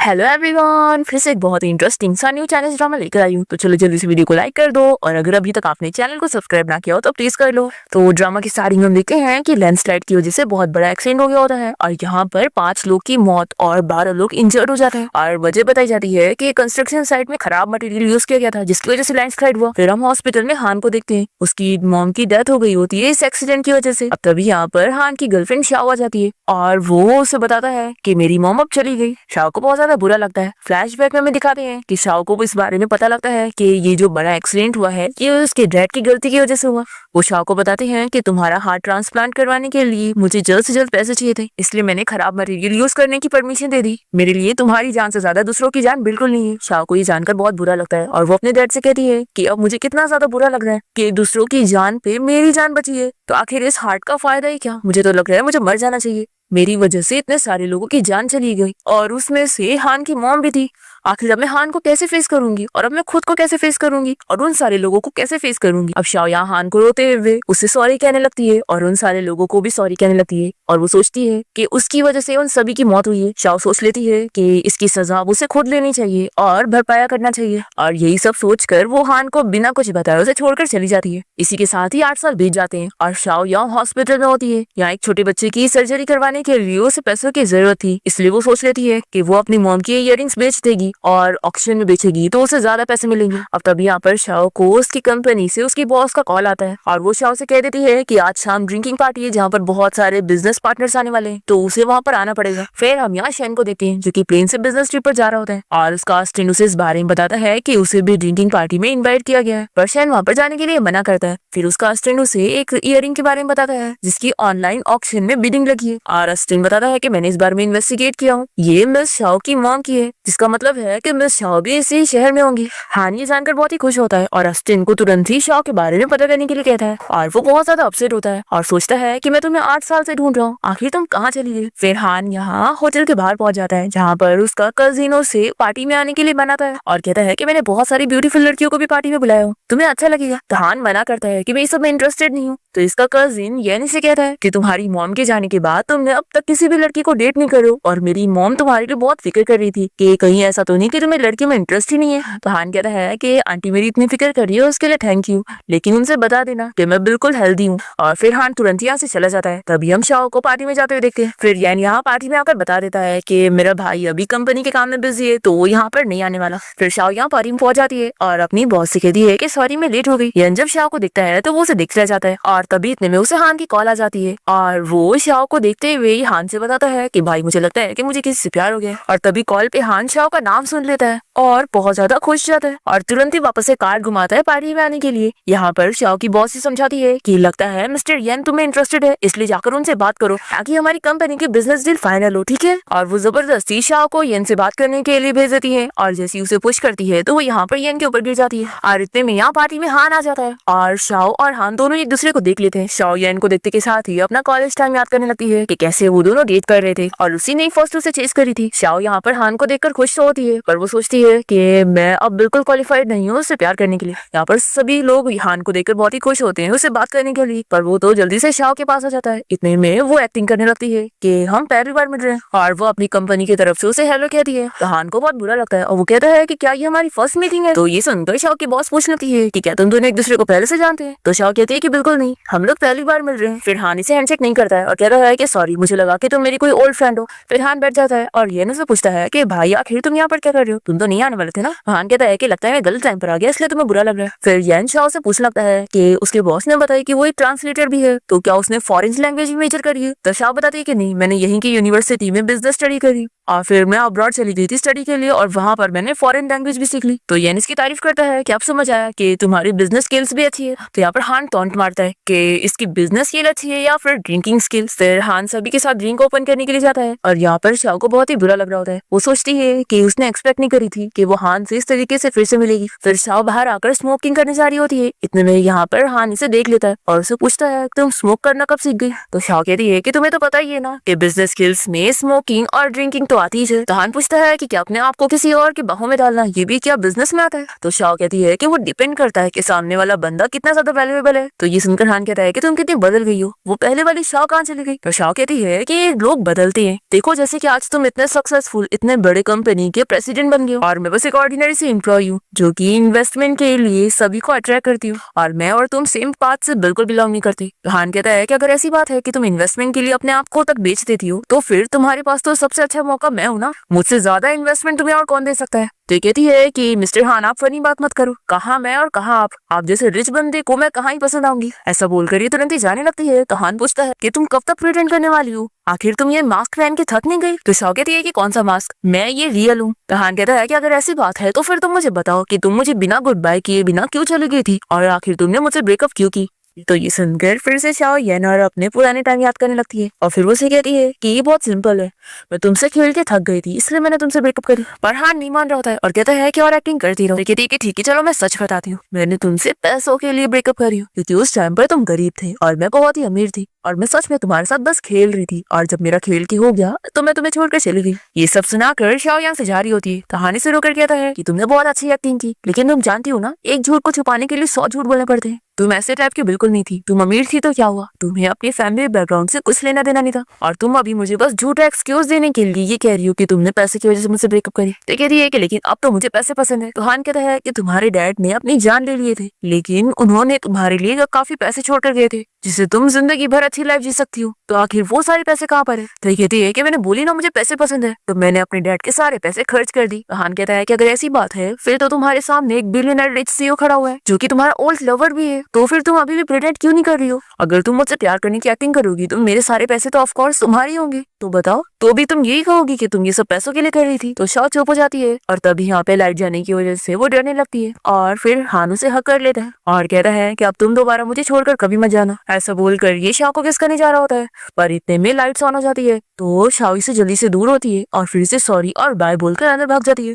Hello everyone, फिर से एक बहुत ही इंटरेस्टिंग सा न्यू चाइनीज ड्रामा लेकर आई हूँ। तो चलो जल्दी से वीडियो को लाइक कर दो और अगर अभी तक आपने चैनल को सब्सक्राइब ना किया हो तो प्लीज कर लो। तो ड्रामा की स्टार्टिंग में हम देखते हैं कि लैंडस्लाइड की वजह से बहुत बड़ा एक्सीडेंट हो गया होता है और यहाँ पर 5 लोग की मौत और 12 लोग इंजर्ड हो जाते हैं और वजह बताई जाती है कि कंस्ट्रक्शन साइट में खराब मटेरियल यूज किया गया था जिसकी वजह से लैंडस्लाइड हुआ। फिर हम हॉस्पिटल में हान को देखते हैं, उसकी मॉम की डेथ हो गई होती है इस एक्सीडेंट की वजह से। अब तभी यहाँ पर हान की गर्लफ्रेंड शाओ आ जाती है और वो उसे बताता है कि मेरी मॉम अब चली गई। शाओ को बहुत ज्यादा बुरा लगता है। फ्लैशबैक में हमें दिखाते हैं कि शाओ को इस बारे में पता लगता है कि ये जो बड़ा एक्सीडेंट हुआ है ये उसके डैड की गलती की वजह से हुआ। वो शाओ को बताते हैं कि तुम्हारा हार्ट ट्रांसप्लांट करवाने के लिए मुझे जल्द से जल्द पैसे चाहिए थे, इसलिए मैंने खराब मटेरियल यूज करने की परमिशन दे दी। मेरे लिए तुम्हारी जान से ज्यादा दूसरों की जान बिल्कुल नहीं है। शाओ को ये जानकर बहुत बुरा लगता है और वो अपने डैड से कहती है कि अब मुझे कितना ज्यादा बुरा लग रहा है कि दूसरों की जान पे मेरी जान बची है, तो आखिर इस हार्ट का फायदा ही क्या। मुझे तो लग रहा है मुझे मर जाना चाहिए। मेरी वजह से इतने सारे लोगों की जान चली गई और उसमें से हान की मॉम भी थी। आखिर अब मैं हान को कैसे फेस करूंगी और अब मैं खुद को कैसे फेस करूंगी और उन सारे लोगों को कैसे फेस करूंगी। अब शाओ यहाँ हान को रोते हुए उससे सॉरी कहने लगती है और उन सारे लोगों को भी सॉरी कहने लगती है और वो सोचती है कि उसकी वजह से उन सभी की मौत हुई है। शाओ सोच लेती है कि इसकी सजा उसे खुद लेनी चाहिए और भरपाया करना चाहिए और यही सब सोचकर वो हान को बिना कुछ बताए उसे छोड़कर चली जाती है। इसी के साथ ही 8 साल बीत जाते हैं और शाओ यहाँ हॉस्पिटल में होती है। यहाँ एक छोटे बच्चे की सर्जरी करवाने के लिए उसे पैसों की जरूरत थी, इसलिए वो सोच लेती है कि वो अपनी मॉम की इयररिंग्स बेच देगी और ऑक्शन में बेचेगी तो उसे ज्यादा पैसे मिलेंगे। अब तभी यहाँ पर शाओ को उसकी कंपनी से उसकी बॉस का कॉल आता है और वो शाओ से कह देती है कि आज शाम ड्रिंकिंग पार्टी है जहाँ पर बहुत सारे बिजनेस पार्टनर्स आने वाले हैं, तो उसे वहाँ पर आना पड़ेगा। फिर हम यहाँ शेन को देखते हैं जो कि प्लेन से बिजनेस ट्रिप पर जा रहा होता है और उसका असिस्टेंट उसे इस बारे में बताता है कि उसे भी ड्रिंकिंग पार्टी में इन्वाइट किया गया है, पर शेन वहाँ पर जाने के लिए मना करता है। फिर उसका असिस्टेंट उसे एक इयररिंग के बारे में बताता है जिसकी ऑनलाइन ऑक्शन में बिडिंग लगी है और असिस्टेंट बताता है कि मैंने इस बारे में इन्वेस्टिगेट किया हूँ, ये मिस शाओ की मॉम की है, जिसका मतलब है कि मिस शाओ भी इसी शहर में होंगी। हान ये जानकर बहुत ही खुश होता है और असिस्टेंट को तुरंत ही शाओ के बारे में पता करने के लिए कहता है और वो बहुत ज्यादा अपसेट होता है और सोचता है कि मैं तुम्हें 8 साल से ढूंढ रहा हूँ, आखिर तुम कहाँ चली गई। फिर हान यहाँ होटल के बाहर पहुंच जाता है जहाँ पर उसका कजिन उसे पार्टी में आने के लिए बनाता है और कहता है कि मैंने बहुत सारी ब्यूटीफुल लड़कियों को भी पार्टी में बुलाया हूँ, तुम्हें अच्छा लगेगा। तो हान मना करता है कि मैं इस सब में इंटरेस्टेड नहीं हूँ। तो इसका कजिन येन से कहता है कि तुम्हारी मॉम के जाने के बाद तुमने अब तक किसी भी लड़की को डेट नहीं करो और मेरी मॉम तुम्हारे लिए बहुत फिक्र कर रही थी कि कहीं ऐसा तो नहीं कि तुम्हें लड़की में इंटरेस्ट ही नहीं है। तो हान कहता है कि आंटी मेरी इतनी फिक्र कर रही है उसके लिए थैंक यू, लेकिन उनसे बता देना कि मैं बिल्कुल हेल्दी हूँ। और फिर हान तुरंत यहाँ से चला जाता है। तभी हम शाओ को पार्टी में जाते हुए देखते हैं। फिर येन यहाँ पार्टी में आकर बता देता है कि मेरा भाई अभी कंपनी के काम में बिजी है तो वो यहाँ पर नहीं आने वाला। फिर शाओ यहाँ पार्टी में पहुंच जाती है और अपनी बॉस से कहती है कि सॉरी मैं लेट हो गई। येन जब शाओ को दिखता है तो वो उसे दिख रह जाता है और तभी इतने में उसे हान की कॉल आ जाती है और वो शाओ को देखते हुए हान से बताता है कि भाई मुझे लगता है कि मुझे किसी से प्यार हो गया। और तभी कॉल पे हान शाओ का नाम सुन लेता है और बहुत ज्यादा खुश जाता है और तुरंत ही वापस से कार्ड घुमाता है पार्टी में आने के लिए। यहाँ पर शाओ की बॉस से समझाती है कि लगता है मिस्टर येन तुम्हें इंटरेस्टेड है, इसलिए जाकर उनसे बात करो ताकि हमारी कंपनी की बिजनेस डील फाइनल हो, ठीक है। और वो जबरदस्ती शाओ को येन से बात करने के लिए भेज देती है और जैसे उसे पुश करती है तो वो यहाँ पर येन के ऊपर गिर जाती है और इतने में यहाँ पार्टी में हान आ जाता है और शाओ और हान दोनों एक दूसरे को देख लेते हैं। शाओ येन को देखते के साथ ही अपना कॉलेज टाइम याद करने लगती है कि कैसे वो दोनों डेट कर रहे थे और उसी ने फर्स्ट उसे चेस करी थी। शाओ यहाँ पर हान को देखकर खुश तो होती है पर वो सोचती है कि मैं अब बिल्कुल क्वालिफाइड नहीं हूँ उससे प्यार करने के लिए। यहाँ पर सभी लोग हान को देखकर बहुत ही खुश होते हैं उससे बात करने के लिए, पर वो तो जल्दी से शाओ के पास आ जाता है। इतने में वो एक्टिंग करने लगती है कि हम पहली बार मिल रहे हैं और वो अपनी कंपनी की तरफ से उसे हेलो कहती है। तो हान को बहुत बुरा लगता है और वो कहता है कि क्या ये हमारी फर्स्ट मीटिंग है। तो ये सुनकर शाओ की बॉस पूछ लेती है कि क्या तुम दोनों एक दूसरे को पहले से जानते हैं। तो शाओ कहती है कि बिल्कुल नहीं, हम लोग पहली बार मिल रहे हैं। फिर हान इसे हैंडशेक नहीं करता है और कहता है कि सॉरी मुझे लगा कि तुम मेरी कोई ओल्ड फ्रेंड हो। फिर हान बैठ जाता है और येन से पूछता है कि भाई आखिर तुम यहाँ पर क्या कर रहे हो, तुम तो नहीं आने वाले थे ना। हान कहता है कि लगता है मैं गलत टाइम पर आ गया इसलिए तुम्हें बुरा लग रहा है। फिर येन शाओ से पूछने लगता है कि उसके बॉस ने बताया कि वो एक ट्रांसलेटर भी है, तो क्या उसने फॉरेन लैंग्वेज में मेजर करी है। तो शाओ बताती है कि नहीं, मैंने यहीं की यूनिवर्सिटी में बिजनेस स्टडी करी और फिर मैं अब्रॉड चली गई थी स्टडी के लिए और वहां पर मैंने फॉरेन लैंग्वेज भी सीख ली। तो येन इसकी तारीफ करता है कि अब समझ आया कि तुम्हारी बिजनेस स्किल्स भी अच्छी है। तो यहाँ पर हान टॉन्ट मारता है कि इसकी बिजनेस स्किल अच्छी है या फिर ड्रिंकिंग स्किल्स। फिर हान सभी के साथ ड्रिंक ओपन करने के लिए जाता है और यहाँ पर शाओ को बहुत ही बुरा लग रहा होता है। वो सोचती है कि उसने एक्सपेक्ट नहीं करी थी कि वो हान से इस तरीके से फिर से मिलेगी। फिर शाओ बाहर आकर स्मोकिंग करने जा रही होती है। इतने में यहाँ पर हान इसे देख लेता है और उसे पूछता है तुम स्मोक करना कब सीख गई। तो शाओ कहती है कि तुम्हें तो पता ही है ना कि बिजनेस स्किल्स में स्मोकिंग और ड्रिंकिंग तो आती है। तो हान पूछता है कि क्या अपने आप को किसी और के बाहों में डालना ये भी क्या बिजनेस में आता है। तो शाओ कहती है कि वो डिपेंड करता है कि सामने वाला बंदा कितना ज्यादा वैल्यूएबल है। तो ये सुनकर हान कहता है कि तुम कितनी बदल गई हो, वो पहले वाली शाओ कहाँ चली गई। तो शाओ कहती कहती है कि लोग बदलते हैं। देखो जैसे कि आज तुम इतने सक्सेसफुल, इतने बड़े कंपनी के प्रेसिडेंट बन गए हो और मैं बस एक ऑर्डिनरी सी एम्प्लॉय हूँ जो कि इन्वेस्टमेंट के लिए सभी को अट्रैक्ट करती हूँ और मैं और तुम सेम पाथ से बिल्कुल बिलोंग नहीं करते। हान कहता है कि अगर ऐसी बात है कि तुम इन्वेस्टमेंट के लिए अपने आप को तक बेच देती हो तो फिर तुम्हारे पास तो सबसे अच्छा मौका मैं हूँ ना, मुझसे ज्यादा इन्वेस्टमेंट तुम्हें और कौन दे सकता है। तो कहती है कि मिस्टर हान आप फनी बात मत करो, कहाँ मैं और कहाँ आप जैसे रिच बंदे को मैं कहाँ ही पसंद आऊंगी। ऐसा बोलकर ये तुरंत ही जाने लगती है। तो हान पूछता है कि तुम कब तक प्रिटेंड करने वाली हो, आखिर तुम ये मास्क पहन के थक नहीं गई। तो शाओ कहती है कि कौन सा मास्क, मैं ये रियल हूँ। तो हान कहता है कि अगर ऐसी बात है तो फिर तुम मुझे बताओ कि तुम मुझे बिना गुड बाय किए बिना क्यों चली गई थी और आखिर तुमने मुझसे ब्रेकअप क्यों की। तो ये सुनकर फिर से शाओ येन और अपने पुराने टाइम याद करने लगती है और फिर वो से कहती है कि ये बहुत सिंपल है, मैं तुमसे खेल के थक गई थी इसलिए मैंने तुमसे ब्रेकअप करी। पर हान नहीं मान रहा होता है और कहता है कि और एक्टिंग करती रहो। कहती है कि ठीक है चलो मैं सच बताती हूँ, मैंने तुमसे पैसों के लिए ब्रेकअप करी हूँ क्योंकि उस टाइम पर तुम गरीब थे और मैं बहुत ही अमीर थी और मैं सच में तुम्हारे साथ बस खेल रही थी और जब मेरा खेल की हो गया तो मैं तुम्हें छोड़कर चली गई। ये सब सुनाकर शाओ यहाँ से जा रही होती है। कहानी शुरू कर कहता है कि तुमने बहुत अच्छी एक्टिंग की लेकिन तुम जानती हो ना एक झूठ को छुपाने के लिए 100 झूठ बोलने पड़ते हैं। तुम ऐसे टाइप की बिल्कुल नहीं थी, तुम अमीर थी तो क्या हुआ, तुम्हें अपनी फैमिली बैकग्राउंड से कुछ लेना देना नहीं था और तुम अभी मुझे बस झूठा एक्सक्यूज देने के लिए ये कह रही हो कि तुमने पैसे की वजह से मुझसे ब्रेकअप करी। तो कह रही है कि लेकिन अब तो मुझे पैसे पसंद है। तो हान कहता है कि तुम्हारे डैड ने अपनी जान ले लिए थे लेकिन उन्होंने तुम्हारे लिए काफी पैसे छोड़ कर गए थे जिससे तुम जिंदगी भर अच्छी लाइफ जी सकती हो, तो आखिर वो सारे पैसे कहाँ पर है। तो कहती है कि मैंने बोली ना मुझे पैसे पसंद है तो मैंने अपने डैड के सारे पैसे खर्च कर दी। हान कहता है कि अगर ऐसी बात है फिर तो तुम्हारे सामने एक बिलियनर रिच सीईओ खड़ा हुआ है जो कि तुम्हारा ओल्ड लवर भी है, तो फिर तुम अभी भी प्रिटेंड क्यों नहीं कर रही हो। अगर तुम मुझसे प्यार करने की एक्टिंग करोगी तो मेरे सारे पैसे तो ऑफ कोर्स तुम्हारे होंगे, तो बताओ तो भी तुम यही कहोगी कि तुम ये सब पैसों के लिए कर रही थी। तो शाओ चुप हो जाती है और तभी यहाँ पे लाइट जाने की वजह से वो डरने लगती है और फिर हान उसे हक कर लेता है और कहता है कि अब तुम दोबारा मुझे छोड़कर कभी मत जाना। ऐसा बोलकर ये शाओ को किस करने जा रहा होता है पर इतने में लाइट्स ऑन हो जाती है तो शाओ इससे जल्दी से दूर होती है और फिर से सॉरी और बाय बोलकर अंदर भाग जाती है।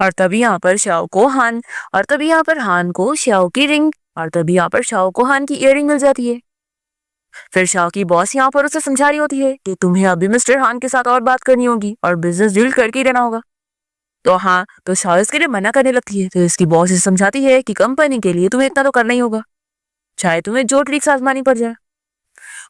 और तभी यहाँ पर शाओ को हान और तभी यहाँ पर हान को शाओ की रिंग और तभी यहाँ पर शाओ को हान की इयररिंग मिल जाती है। फिर शाओ की बॉस यहाँ पर उसे समझा रही होती है कि तुम्हें अभी मिस्टर हान के साथ और बात करनी होगी और बिजनेस डील करके ही रहना होगा। तो हाँ तो शाओ इसके लिए मना करने लगती है। तो इसकी बॉस इसे समझाती है कि कंपनी के लिए तुम्हें इतना तो करना ही होगा चाहे तुम्हें जो ट्रिक्स आजमानी पड़ जाए।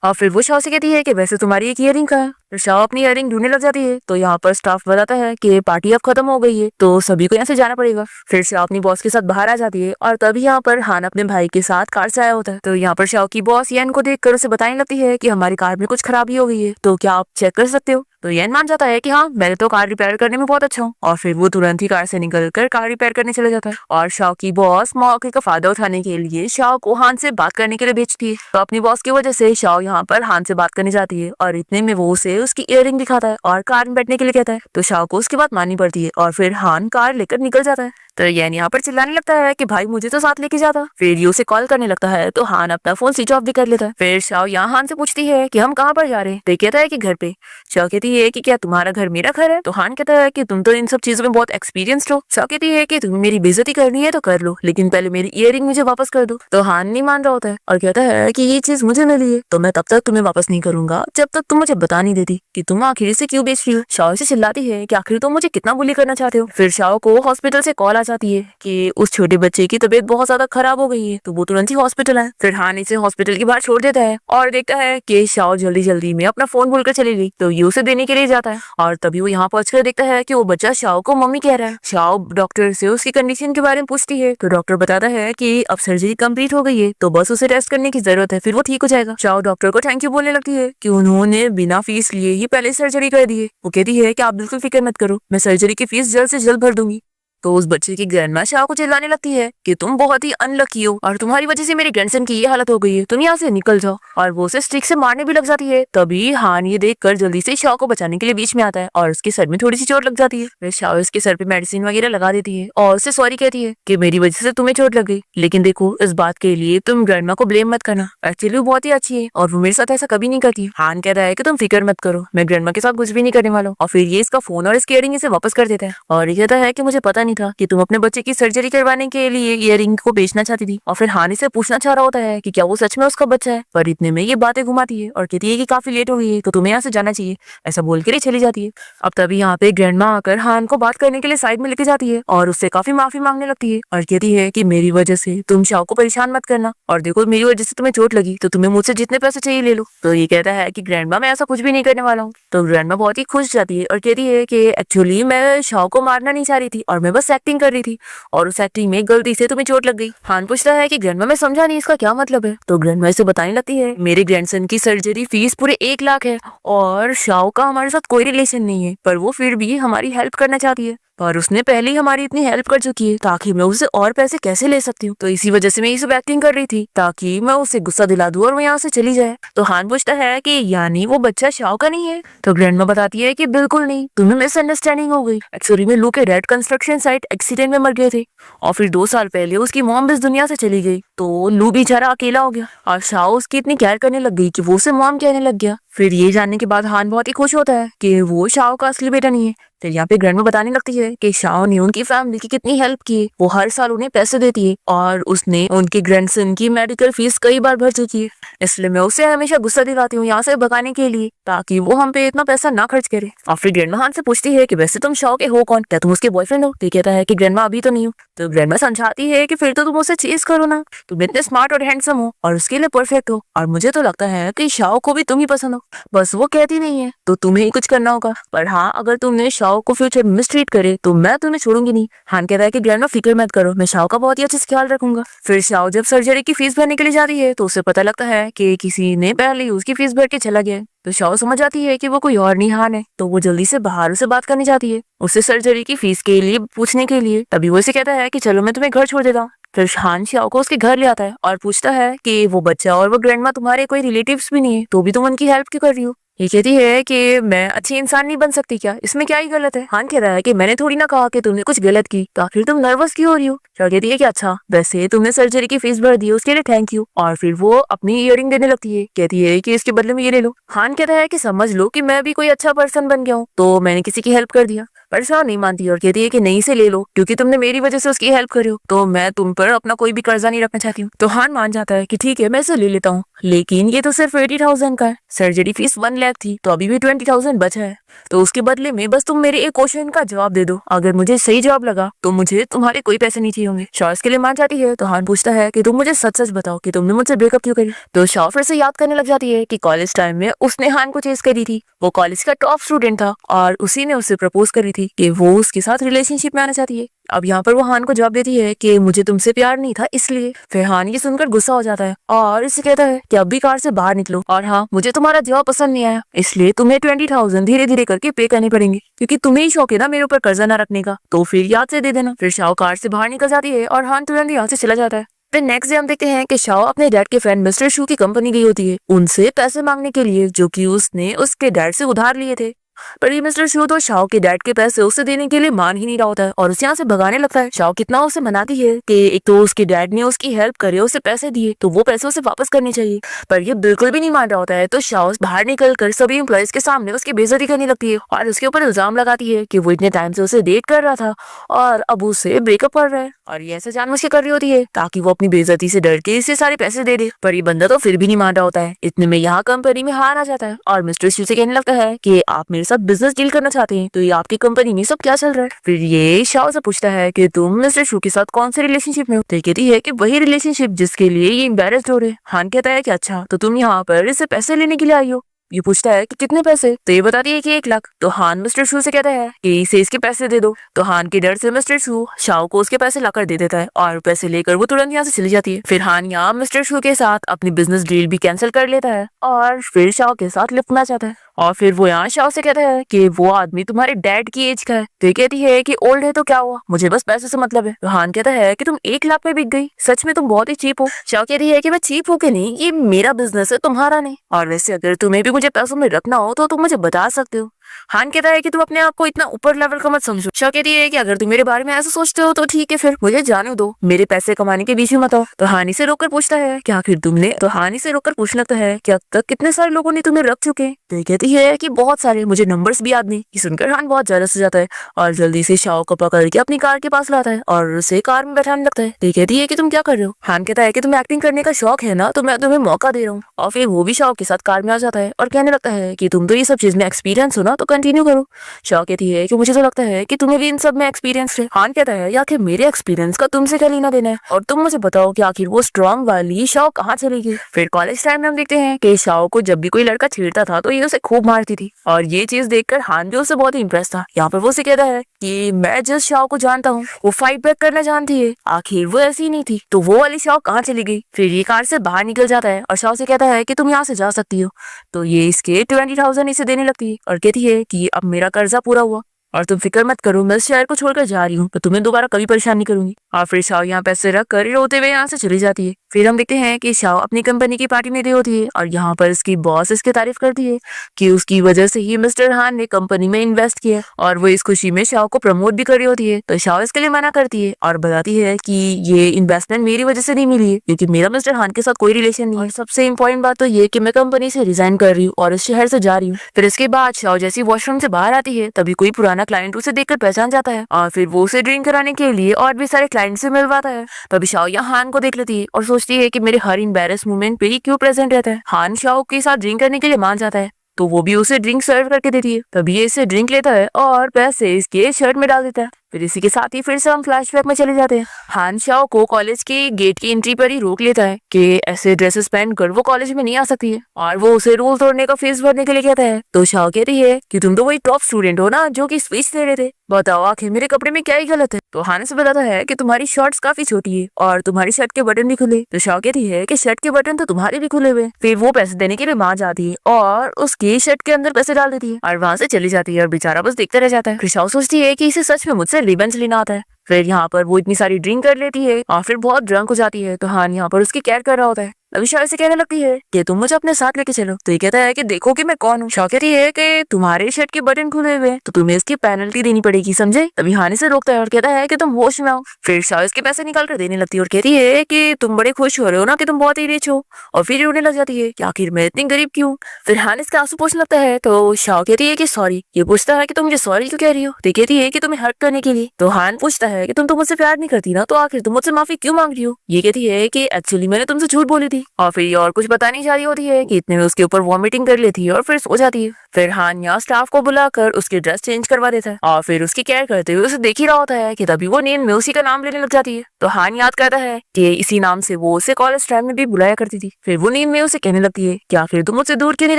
और फिर वो शाओ से कहती है कि वैसे तुम्हारी एक इयररिंग कहाँ है। तो शाओ अपनी इयररिंग ढूंढने लग जाती है तो यहाँ पर स्टाफ बताता है कि पार्टी अब खत्म हो गई है तो सभी को यहाँ से जाना पड़ेगा। फिर शाओ अपनी बॉस के साथ बाहर आ जाती है और तभी यहाँ पर हान अपने भाई के साथ कार से आया होता है। तो यहाँ पर शाओ की बॉस येन को देखकर उसे बताने लगती है कि हमारी कार में कुछ खराबी हो गई है तो क्या आप चेक कर सकते हो। तो येन मान जाता है कि हाँ मैंने तो कार रिपेयर करने में बहुत अच्छा हूँ और फिर वो तुरंत ही कार से निकलकर कार रिपेयर करने चले जाता है। और शाओ की बॉस मौके का फायदा उठाने के लिए शाओ को हान से बात करने के लिए भेजती है। तो अपनी बॉस की वजह से शाओ यहाँ पर हान से बात करने जाती है और इतने में वो उसे उसकी इयररिंग दिखाता है और कार में बैठने के लिए कहता है। तो शाओ को उसकी बात माननी पड़ती है और फिर हान कार लेकर निकल जाता है। तो येन यहाँ पर चिल्लाने लगता है कि भाई मुझे तो साथ लेके जाता। फिर ये उसे कॉल करने लगता है तो हान अपना फोन स्विच ऑफ भी कर लेता है। फिर शाओ यहाँ हान से पूछती है कि हम कहाँ पर जा रहे हैं। तो कहता है कि घर पे। शाओ कहती है कि क्या तुम्हारा घर मेरा घर है। तो हान कहता है कि तुम तो इन सब चीजों में बहुत एक्सपीरियंस्ड हो। शाओ कहती है कि तुम्हें मेरी बेइज्जती करनी है तो कर लो लेकिन पहले मेरी इयररिंग मुझे वापस कर दो। तो हान नहीं मान रहा होता है और कहता है कि ये चीज मुझे मिली है तो मैं तब तक तुम्हें वापस नहीं करूंगा जब तक तुम मुझे बता नहीं देती कि तुम आखिर से क्यों बेच रही हो। शाओ से चिल्लाती है कि आखिर तुम मुझे कितना बुली करना चाहते हो। फिर शाओ को हॉस्पिटल से कॉल आ जाती है कि उस छोटे बच्चे की तबीयत बहुत ज्यादा खराब हो गई है तो वो तुरंत ही हॉस्पिटल है। फिर हान इसे हॉस्पिटल के बाहर छोड़ देता है और देखता है कि शाओ जल्दी जल्दी में अपना फोन भूलकर चली गई तो ये उसे देने के लिए जाता है और तभी वो यहाँ पहुंचकर देखता है कि वो बच्चा शाओ को मम्मी कह रहा है। शाओ डॉक्टर से उसकी कंडीशन के बारे में पूछती है तो डॉक्टर बताता है कि अब सर्जरी कंप्लीट हो गई है तो बस उसे रेस्ट करने की जरूरत है फिर वो ठीक हो जाएगा। शाओ डॉक्टर को थैंक यू बोलने लगती है कि उन्होंने बिना फीस लिए ही पहले सर्जरी कर दी है। वो कहती है कि आप बिल्कुल फिक्र मत करो, मैं सर्जरी की फीस जल्द से जल्द भर दूंगी। तो उस बच्चे की ग्रैंडमा शाओ को चिल्लाने लगती है कि तुम बहुत ही अनलकी हो और तुम्हारी वजह से मेरे ग्रैंडसन की ये हालत हो गई है, तुम यहाँ से निकल जाओ। और वो उसे स्टिक से मारने भी लग जाती है। तभी हान ये देखकर जल्दी से शाओ को बचाने के लिए बीच में आता है और उसके सर में थोड़ी सी चोट लग जाती है। फिर शाओ उसके सर पे मेडिसिन वगैरह लगा देती है और उससे सॉरी कहती है कि मेरी वजह से तुम्हें चोट लग गई लेकिन देखो इस बात के लिए तुम ग्रैंडमा को ब्लेम मत करना, एक्चुअली वो बहुत ही अच्छी है और वो मेरे साथ ऐसा कभी नहीं करती। हान कहता है कि तुम फिक्र मत करो, मैं ग्रैंडमा के साथ कुछ भी नहीं करने वाला हूँ। और फिर ये इसका फोन और इसकी इयररिंग इसे वापस कर देता है और ये कहता है कि मुझे पता नहीं था कि तुम अपने बच्चे की सर्जरी करवाने के लिए इयररिंग को बेचना चाहती थी। और फिर हानि से पूछना चाह रहा होता है कि क्या वो सच में उसका बच्चा है, पर इतने में ये बातें घुमाती है और कहती है कि काफी लेट हो गई है तो तुम्हें यहाँ से जाना चाहिए, ऐसा बोल कर ही चली जाती है। अब तभी यहाँ पे ग्रैंडमा आकर हान को बात करने के लिए साइड में लेके जाती है और उससे काफी माफी मांगने लगती है और कहती है कि मेरी वजह से तुम शाओ को परेशान मत करना, और देखो मेरी वजह से तुम्हें चोट लगी तो तुम्हें मुझसे जितने पैसे चाहिए ले लो। तो ये कहता है कि ग्रैंडमा मैं ऐसा कुछ भी नहीं करने वाला हूँ। तो ग्रैंडमा बहुत ही खुश जाती है और कहती है कि एक्चुअली मैं शाओ को मारना नहीं चाह रही थी और मैं बस एक्टिंग कर रही थी, और उस एक्टिंग में गलती से तुम्हें चोट लग गई। हान पूछता है कि ग्रैंडमा मैं समझा नहीं इसका क्या मतलब है। तो ग्रैंडमा इसे बताने लगती है मेरे ग्रैंडसन की सर्जरी फीस पूरे 1 लाख है और शाओ का हमारे साथ कोई रिलेशन नहीं है, पर वो फिर भी हमारी हेल्प करना चाहती है, पर उसने पहले ही हमारी इतनी हेल्प कर चुकी है ताकि मैं उससे और पैसे कैसे ले सकती हूँ। तो इसी वजह से मैं ये सब एक्टिंग कर रही थी ताकि मैं उसे गुस्सा दिला दूं और वो यहाँ से चली जाए। तो हान पूछता है कि यानी वो बच्चा शाओ का नहीं है। तो ग्रैंडमा बताती है कि बिल्कुल नहीं, तुम्हें मिसअंडरस्टैंडिंग हो गई। एक्चुअली में लू के डैड कंस्ट्रक्शन साइट एक्सीडेंट में मर गए थे और फिर 2 साल पहले उसकी मॉम इस दुनिया से चली गई, तो लू बेचारा अकेला हो गया और शाओ उसकी इतनी केयर करने लग गई कि वो उसे मॉम कहने लग गया। फिर ये जानने के बाद हान बहुत ही खुश होता है कि वो शाओ का असली बेटा नहीं है। फिर यहाँ पे ग्रैंडमा बताने लगती है कि शाओ ने उनकी फैमिली की कितनी हेल्प की है, वो हर साल उन्हें पैसे देती है और उसने उनके ग्रैंडसन की मेडिकल फीस कई बार भर चुकी है, इसलिए मैं उसे हमेशा गुस्सा दिलाती हूँ यहाँ से भगाने के लिए ताकि वो हम पे इतना पैसा ना खर्च करे। और फिर ग्रैंडमा हान से पूछती है कि वैसे तुम शाओ के हो कौन, क्या तुम उसके बॉयफ्रेंड हो। तो कहता है कि ग्रैंडमा अभी तो नहीं हो। तो ग्रैंडमा समझाती है कि फिर तो तुम उसे चेज करो ना, तुम इतने स्मार्ट और हैंडसम हो और उसके लिए परफेक्ट हो, और मुझे तो लगता है कि शाओ को भी तुम ही पसंद हो, बस वो कहती नहीं है तो तुम्हें ही कुछ करना होगा। पर हाँ, अगर तुमने शाओ को फ्यूचर में मिसट्रीट करे तो मैं तुम्हें छोड़ूंगी नहीं। हान कहता है कि ग्रैंडमा फिक्र मत करो, मैं शाओ का बहुत ही अच्छे से ख्याल रखूंगा। फिर शाओ जब सर्जरी की फीस भरने के लिए जाती है तो उसे पता लगता है कि किसी ने पहले ही उसकी फीस भर के चला गया है। तो शाओ समझ आती है कि वो कोई और नहीं हान है, तो वो जल्दी से बाहर उसे बात करने जाती है उससे सर्जरी की फीस के लिए पूछने के लिए। तभी वो उसे कहता है कि चलो मैं तुम्हें घर छोड़ देता हूँ। फिर हान शाओ को उसके घर ले आता है और पूछता है कि वो बच्चा और वो ग्रैंडमा तुम्हारे कोई रिलेटिव्स भी नहीं है, तो भी तुम उनकी हेल्प क्यों कर रही हो। ये कहती है कि मैं अच्छी इंसान नहीं बन सकती क्या, इसमें क्या ही गलत है। हान कह रहा है कि मैंने थोड़ी ना कहा कि तुमने कुछ गलत की, तो आखिर तुम नर्वस क्यों हो रही हो। शाओ कहती है कि अच्छा वैसे तुमने सर्जरी की फीस भर दी उसके लिए थैंक यू, और फिर वो अपनी इयररिंग देने लगती है, कहती है कि इसके बदले में ये ले लो। हान कहता है कि समझ लो कि मैं भी कोई अच्छा पर्सन बन गया हूँ तो मैंने किसी की हेल्प कर दिया, पर शाओ नहीं मानती और कहती है कि नहीं से ले लो क्योंकि तुमने मेरी वजह से उसकी हेल्प करी हो, तो मैं तुम पर अपना कोई भी कर्जा नहीं रखना चाहती हूँ। तो हान मान जाता है कि ठीक है मैं इसे ले लेता हूँ, लेकिन ये तो सिर्फ 80,000 का है, सर्जरी फीस 1 लाख थी तो अभी भी 20,000 बचा है, तो उसके बदले में बस तुम मेरे एक क्वेश्चन का जवाब दे दो, अगर मुझे सही जवाब लगा तो मुझे तुम्हारे कोई पैसे नहीं चाहिए होंगे। शाओ इसके लिए मान जाती है। तो हान पूछता है कि तुम मुझे सच सच बताओ कि तुमने मुझसे ब्रेकअप क्यों करी। तो शाओ फिर से याद करने लग जाती है कि कॉलेज टाइम में उसने हान को चेज करी थी, वो कॉलेज का टॉप स्टूडेंट था और उसी ने उसे प्रपोज करी थी कि वो उसके साथ रिलेशनशिप में आना चाहती है। अब यहाँ पर वो हान को जवाब देती है कि मुझे तुमसे प्यार नहीं था इसलिए। फिर हान ये सुनकर गुस्सा हो जाता है और इसे कहता है कि अब भी कार से बाहर निकलो, और हाँ मुझे तुम्हारा जवाब पसंद नहीं आया इसलिए तुम्हें 20,000 धीरे धीरे करके पे करने पड़ेंगे, क्योंकि तुम्हें ही शौक है ना मेरे ऊपर कर्जा ना रखने का, तो फिर याद से दे देना। फिर शाओ कार से बाहर निकल जाती है और हान तुरंत यहाँ से चला जाता है। फिर नेक्स्ट डे हम देखते हैं कि शाओ अपने डैड के फ्रेंड मिस्टर शू की कंपनी गई होती है उनसे पैसे मांगने के लिए जो कि उसने उसके डैड से उधार लिए थे, पर ये मिस्टर शू तो शाओ के डैड के पैसे उसे देने के लिए मान ही नहीं रहा होता है और उसे यहाँ से भगाने लगता है। शाओ कितना उसे मनाती है कि एक तो उसके डैड ने उसकी हेल्प करे, उसे पैसे दिए तो वो पैसे उसे वापस करने चाहिए, पर ये बिल्कुल भी नहीं मान रहा होता है। तो शाओ बाहर निकल कर सभी एम्प्लॉइज के सामने उसकी बेइज्जती करने लगती है और उसके ऊपर इल्जाम लगाती है कि वो इतने टाइम से उसे डेट कर रहा था और अब उसे ब्रेकअप कर रहा है, और ये ऐसा जानबूझ के कर रही होती है ताकि वो अपनी बेइज्जती से डर के इसे सारे पैसे दे दे। पर ये बंदा तो फिर भी नहीं मान रहा होता है। इतने में यहाँ कंपनी में हार आ जाता है और मिस्टर शू से कहने लगता है कि आप मेरे साथ बिजनेस डील करना चाहते हैं, तो ये आपकी कंपनी में सब क्या चल रहा है। फिर ये शाओ से पूछता है कि तुम मिस्टर शू के साथ कौन से रिलेशनशिप में हो। तो कहती है कि वही रिलेशनशिप जिसके लिए ये एम्बैरेस्ड हो रहे। हान कहता है कि अच्छा तो तुम यहाँ पर इससे पैसे लेने के लिए आई हो। ये पूछता है कि कितने पैसे, तो ये बताती है कि 1 लाख। तो हान मिस्टर शू से कहता है कि इसे इसके पैसे दे दो। तो हान के डर से मिस्टर शू शाओ को उसके पैसे लाकर दे देता है और पैसे लेकर वो तुरंत यहाँ से चली जाती है। फिर हान यहाँ मिस्टर शू के साथ अपनी बिजनेस डील भी कैंसिल कर लेता है और फिर शाओ के साथ लिफ्ट में जाता है। और फिर वो यहाँ शाओ से कहता है कि वो आदमी तुम्हारे डैड की एज का है। तो ये कहती है कि ओल्ड है तो क्या हुआ, मुझे बस पैसे से मतलब है। तो हान कहता है कि तुम 1 लाख में बिक गई, सच में तुम बहुत ही चीप हो। शाओ कहती है कि मैं चीप हूँ कि नहीं, ये मेरा बिजनेस है तुम्हारा नहीं, और वैसे अगर तुम्हें भी मुझे पैसों में रखना हो तो तुम मुझे बता सकते हो। हान कहता है कि तुम अपने आप को इतना ऊपर लेवल का मत समझो। शाओ कहती है कि अगर तुम मेरे बारे में ऐसा सोचते हो तो ठीक है, फिर मुझे जाने दो, मेरे पैसे कमाने के बीच में मत आओ। तो हानी से रोककर पूछता है कि आखिर तुमने, तो हानी से रोककर पूछने लगता है कि अब तक कितने सारे लोगों ने तुम्हें रख चुके। तो ये कहती है कि बहुत सारे, मुझे नंबर्स भी याद नहीं। ये सुनकर हान बहुत जेलस हो जाता है और जल्दी से शाओ को पकड़ के अपनी कार के पास लाता है और उसे कार में बैठाने लगता है। तो ये कहती है कि तुम क्या कर रहे हो। हान कहता है कि तुम्हें एक्टिंग करने का शौक है ना, तो मैं तुम्हें मौका दे रहा हूँ। और फिर वो भी शाओ के साथ कार में आ जाता है और कहने लगता है कि तुम तो ये सब चीज में एक्सपीरियंस हो ना, तो कंटिन्यू करो। शाओ कहती है कि मुझे तो लगता है कि तुम्हें भी इन सब में एक्सपीरियंस है। हान कहता है या आखिर मेरे एक्सपीरियंस का तुमसे क्या लेना देना है, और तुम मुझे बताओ कि आखिर वो स्ट्रॉन्ग वाली शाओ कहाँ चली गई। फिर कॉलेज टाइम में हम देखते हैं कि शाओ को जब भी कोई लड़का छेड़ता था तो ये उसे खूब मारती थी, और ये चीज देखकर हान भी उससे बहुत ही इंप्रेस था। यहाँ पर वो उसे कहता है कि मैं जिस शाओ को जानता हूँ वो फाइट बैक करना जानती है, आखिर वो ऐसी नहीं थी, तो वो वाली शाओ कहाँ चली गई। फिर ये कार से बाहर निकल जाता है और शाओ से कहता है कि तुम यहाँ से जा सकती हो। तो ये इसके 20,000 इसे देने लगती है और कहती है कि अब मेरा कर्जा पूरा हुआ और तुम फिक्र मत करो, मैं इस शहर को छोड़कर जा रही हूँ, तो तुम्हें दोबारा कभी परेशान नहीं करूंगी। और फिर शाओ यहाँ पैसे रख कर रोते हुए यहाँ से चली जाती है। फिर हम देखते हैं कि शाओ अपनी कंपनी की पार्टी में दे होती है और यहाँ पर उसकी बॉस इसकी तारीफ करती है कि उसकी वजह से ही मिस्टर हान ने कंपनी में इन्वेस्ट किया, और वो इस खुशी में शाओ को प्रमोट भी कर रही होती है। तो शाओ इसके लिए मना करती है और बताती है कि ये इन्वेस्टमेंट मेरी वजह से नहीं मिली है, क्योंकि मेरा मिस्टर हान के साथ कोई रिलेशन नहीं है। सबसे इम्पोर्टेंट बात तो ये कि मैं कंपनी से रिजाइन कर रही हूँ और इस शहर से जा रही हूँ। फिर इसके बाद शाओ जैसी वॉशरूम से बाहर आती है तभी कोई पुराना क्लाइंट उसे देखकर पहचान जाता है और फिर वो उसे ड्रिंक कराने के लिए और भी सारे क्लाइंट से मिलवाता है। तभी शाओ यहाँ हान को देख लेती है और सोचती है कि मेरे हर एम्बैरेस मोमेंट पे ही क्यों प्रेजेंट रहता है। हान शाओ के साथ ड्रिंक करने के लिए मान जाता है, तो वो भी उसे ड्रिंक सर्व करके देती है। तभी ये इसे ड्रिंक लेता है और पैसे इसके शर्ट में डाल देता है। फिर इसी के साथ ही फिर से हम फ्लैशबैक में चले जाते हैं। हान शाओ को कॉलेज के गेट की एंट्री पर ही रोक लेता है कि ऐसे ड्रेसेस पहन कर वो कॉलेज में नहीं आ सकती है, और वो उसे रूल तोड़ने का फीस भरने के लिए कहता है। तो शाओ कहती है कि तुम तो वही टॉप स्टूडेंट हो ना जो कि स्पीच दे रहे थे, बताओ आखिर मेरे कपड़े में क्या ही गलत है। तो हान से बताता है कि तुम्हारी शॉर्ट्स काफी छोटी है और तुम्हारी शर्ट के बटन भी खुले। तो शाओ कहती है कि शर्ट के बटन तो तुम्हारे भी खुले हुए। फिर वो पैसे देने के लिए मान जाती है और उसकी शर्ट के अंदर पैसे डाल देती है और वहां से चली जाती है और बेचारा बस देखता रह जाता है। फिर शाओ सोचती है कि इसे सच में मुझसे रिवेंज लेना आता है। फिर यहाँ पर वो इतनी सारी ड्रिंक कर लेती है और फिर बहुत ड्रंक हो जाती है। तो हान यहाँ पर उसकी केयर कर रहा होता है। अभी शाओ से कहने लगती है कि तुम मुझे अपने साथ लेके चलो। तो ये कहता है कि देखो कि मैं कौन हूँ। शाओ कहती है कि तुम्हारे शर्ट के बटन खुले हुए तो तुम्हें इसकी पेनल्टी देनी पड़ेगी, समझे। तभी हान इसे रोकता है और कहता है कि तुम होश में आओ। फिर शाओ इसके पैसे निकाल कर देने लगती है और कहती है कि तुम बड़े खुश हो रहे हो ना कि तुम बहुत ही रिच हो, और फिर रोने लग जाती है कि आखिर मैं इतनी गरीब क्यों। फिर हान इसके आंसू पोंछने लगता है। तो शाओ कहती है कि सॉरी। ये पूछता है कि तुम मुझे सॉरी क्यों कह रही हो। तो कहती है कि तुम्हें हर्ट करने के लिए। तो हान पूछता है कि तुम तो मुझसे प्यार नहीं करती ना, तो आखिर तुम मुझसे माफी क्यों मांग रही हो। ये कहती है कि एक्चुअली मैंने तुमसे झूठ बोली थी। और फिर और कुछ बतानी जा रही होती है कि इतने में उसके ऊपर वॉमिटिंग कर लेती है और फिर सो जाती है। फिर हान यहाँ स्टाफ को बुलाकर उसकी ड्रेस चेंज करवा देता है और फिर उसकी केयर करते हुए उसे देख ही रहा होता है कि तभी वो नींद में उसी का नाम लेने लग जाती है। तो हान याद करता है कि इसी नाम से वो उसे कॉलेज टाइम में भी बुलाया करती थी। फिर वो नींद में उसे कहने लगती है कि आखिर तुम मुझसे दूर क्यों नहीं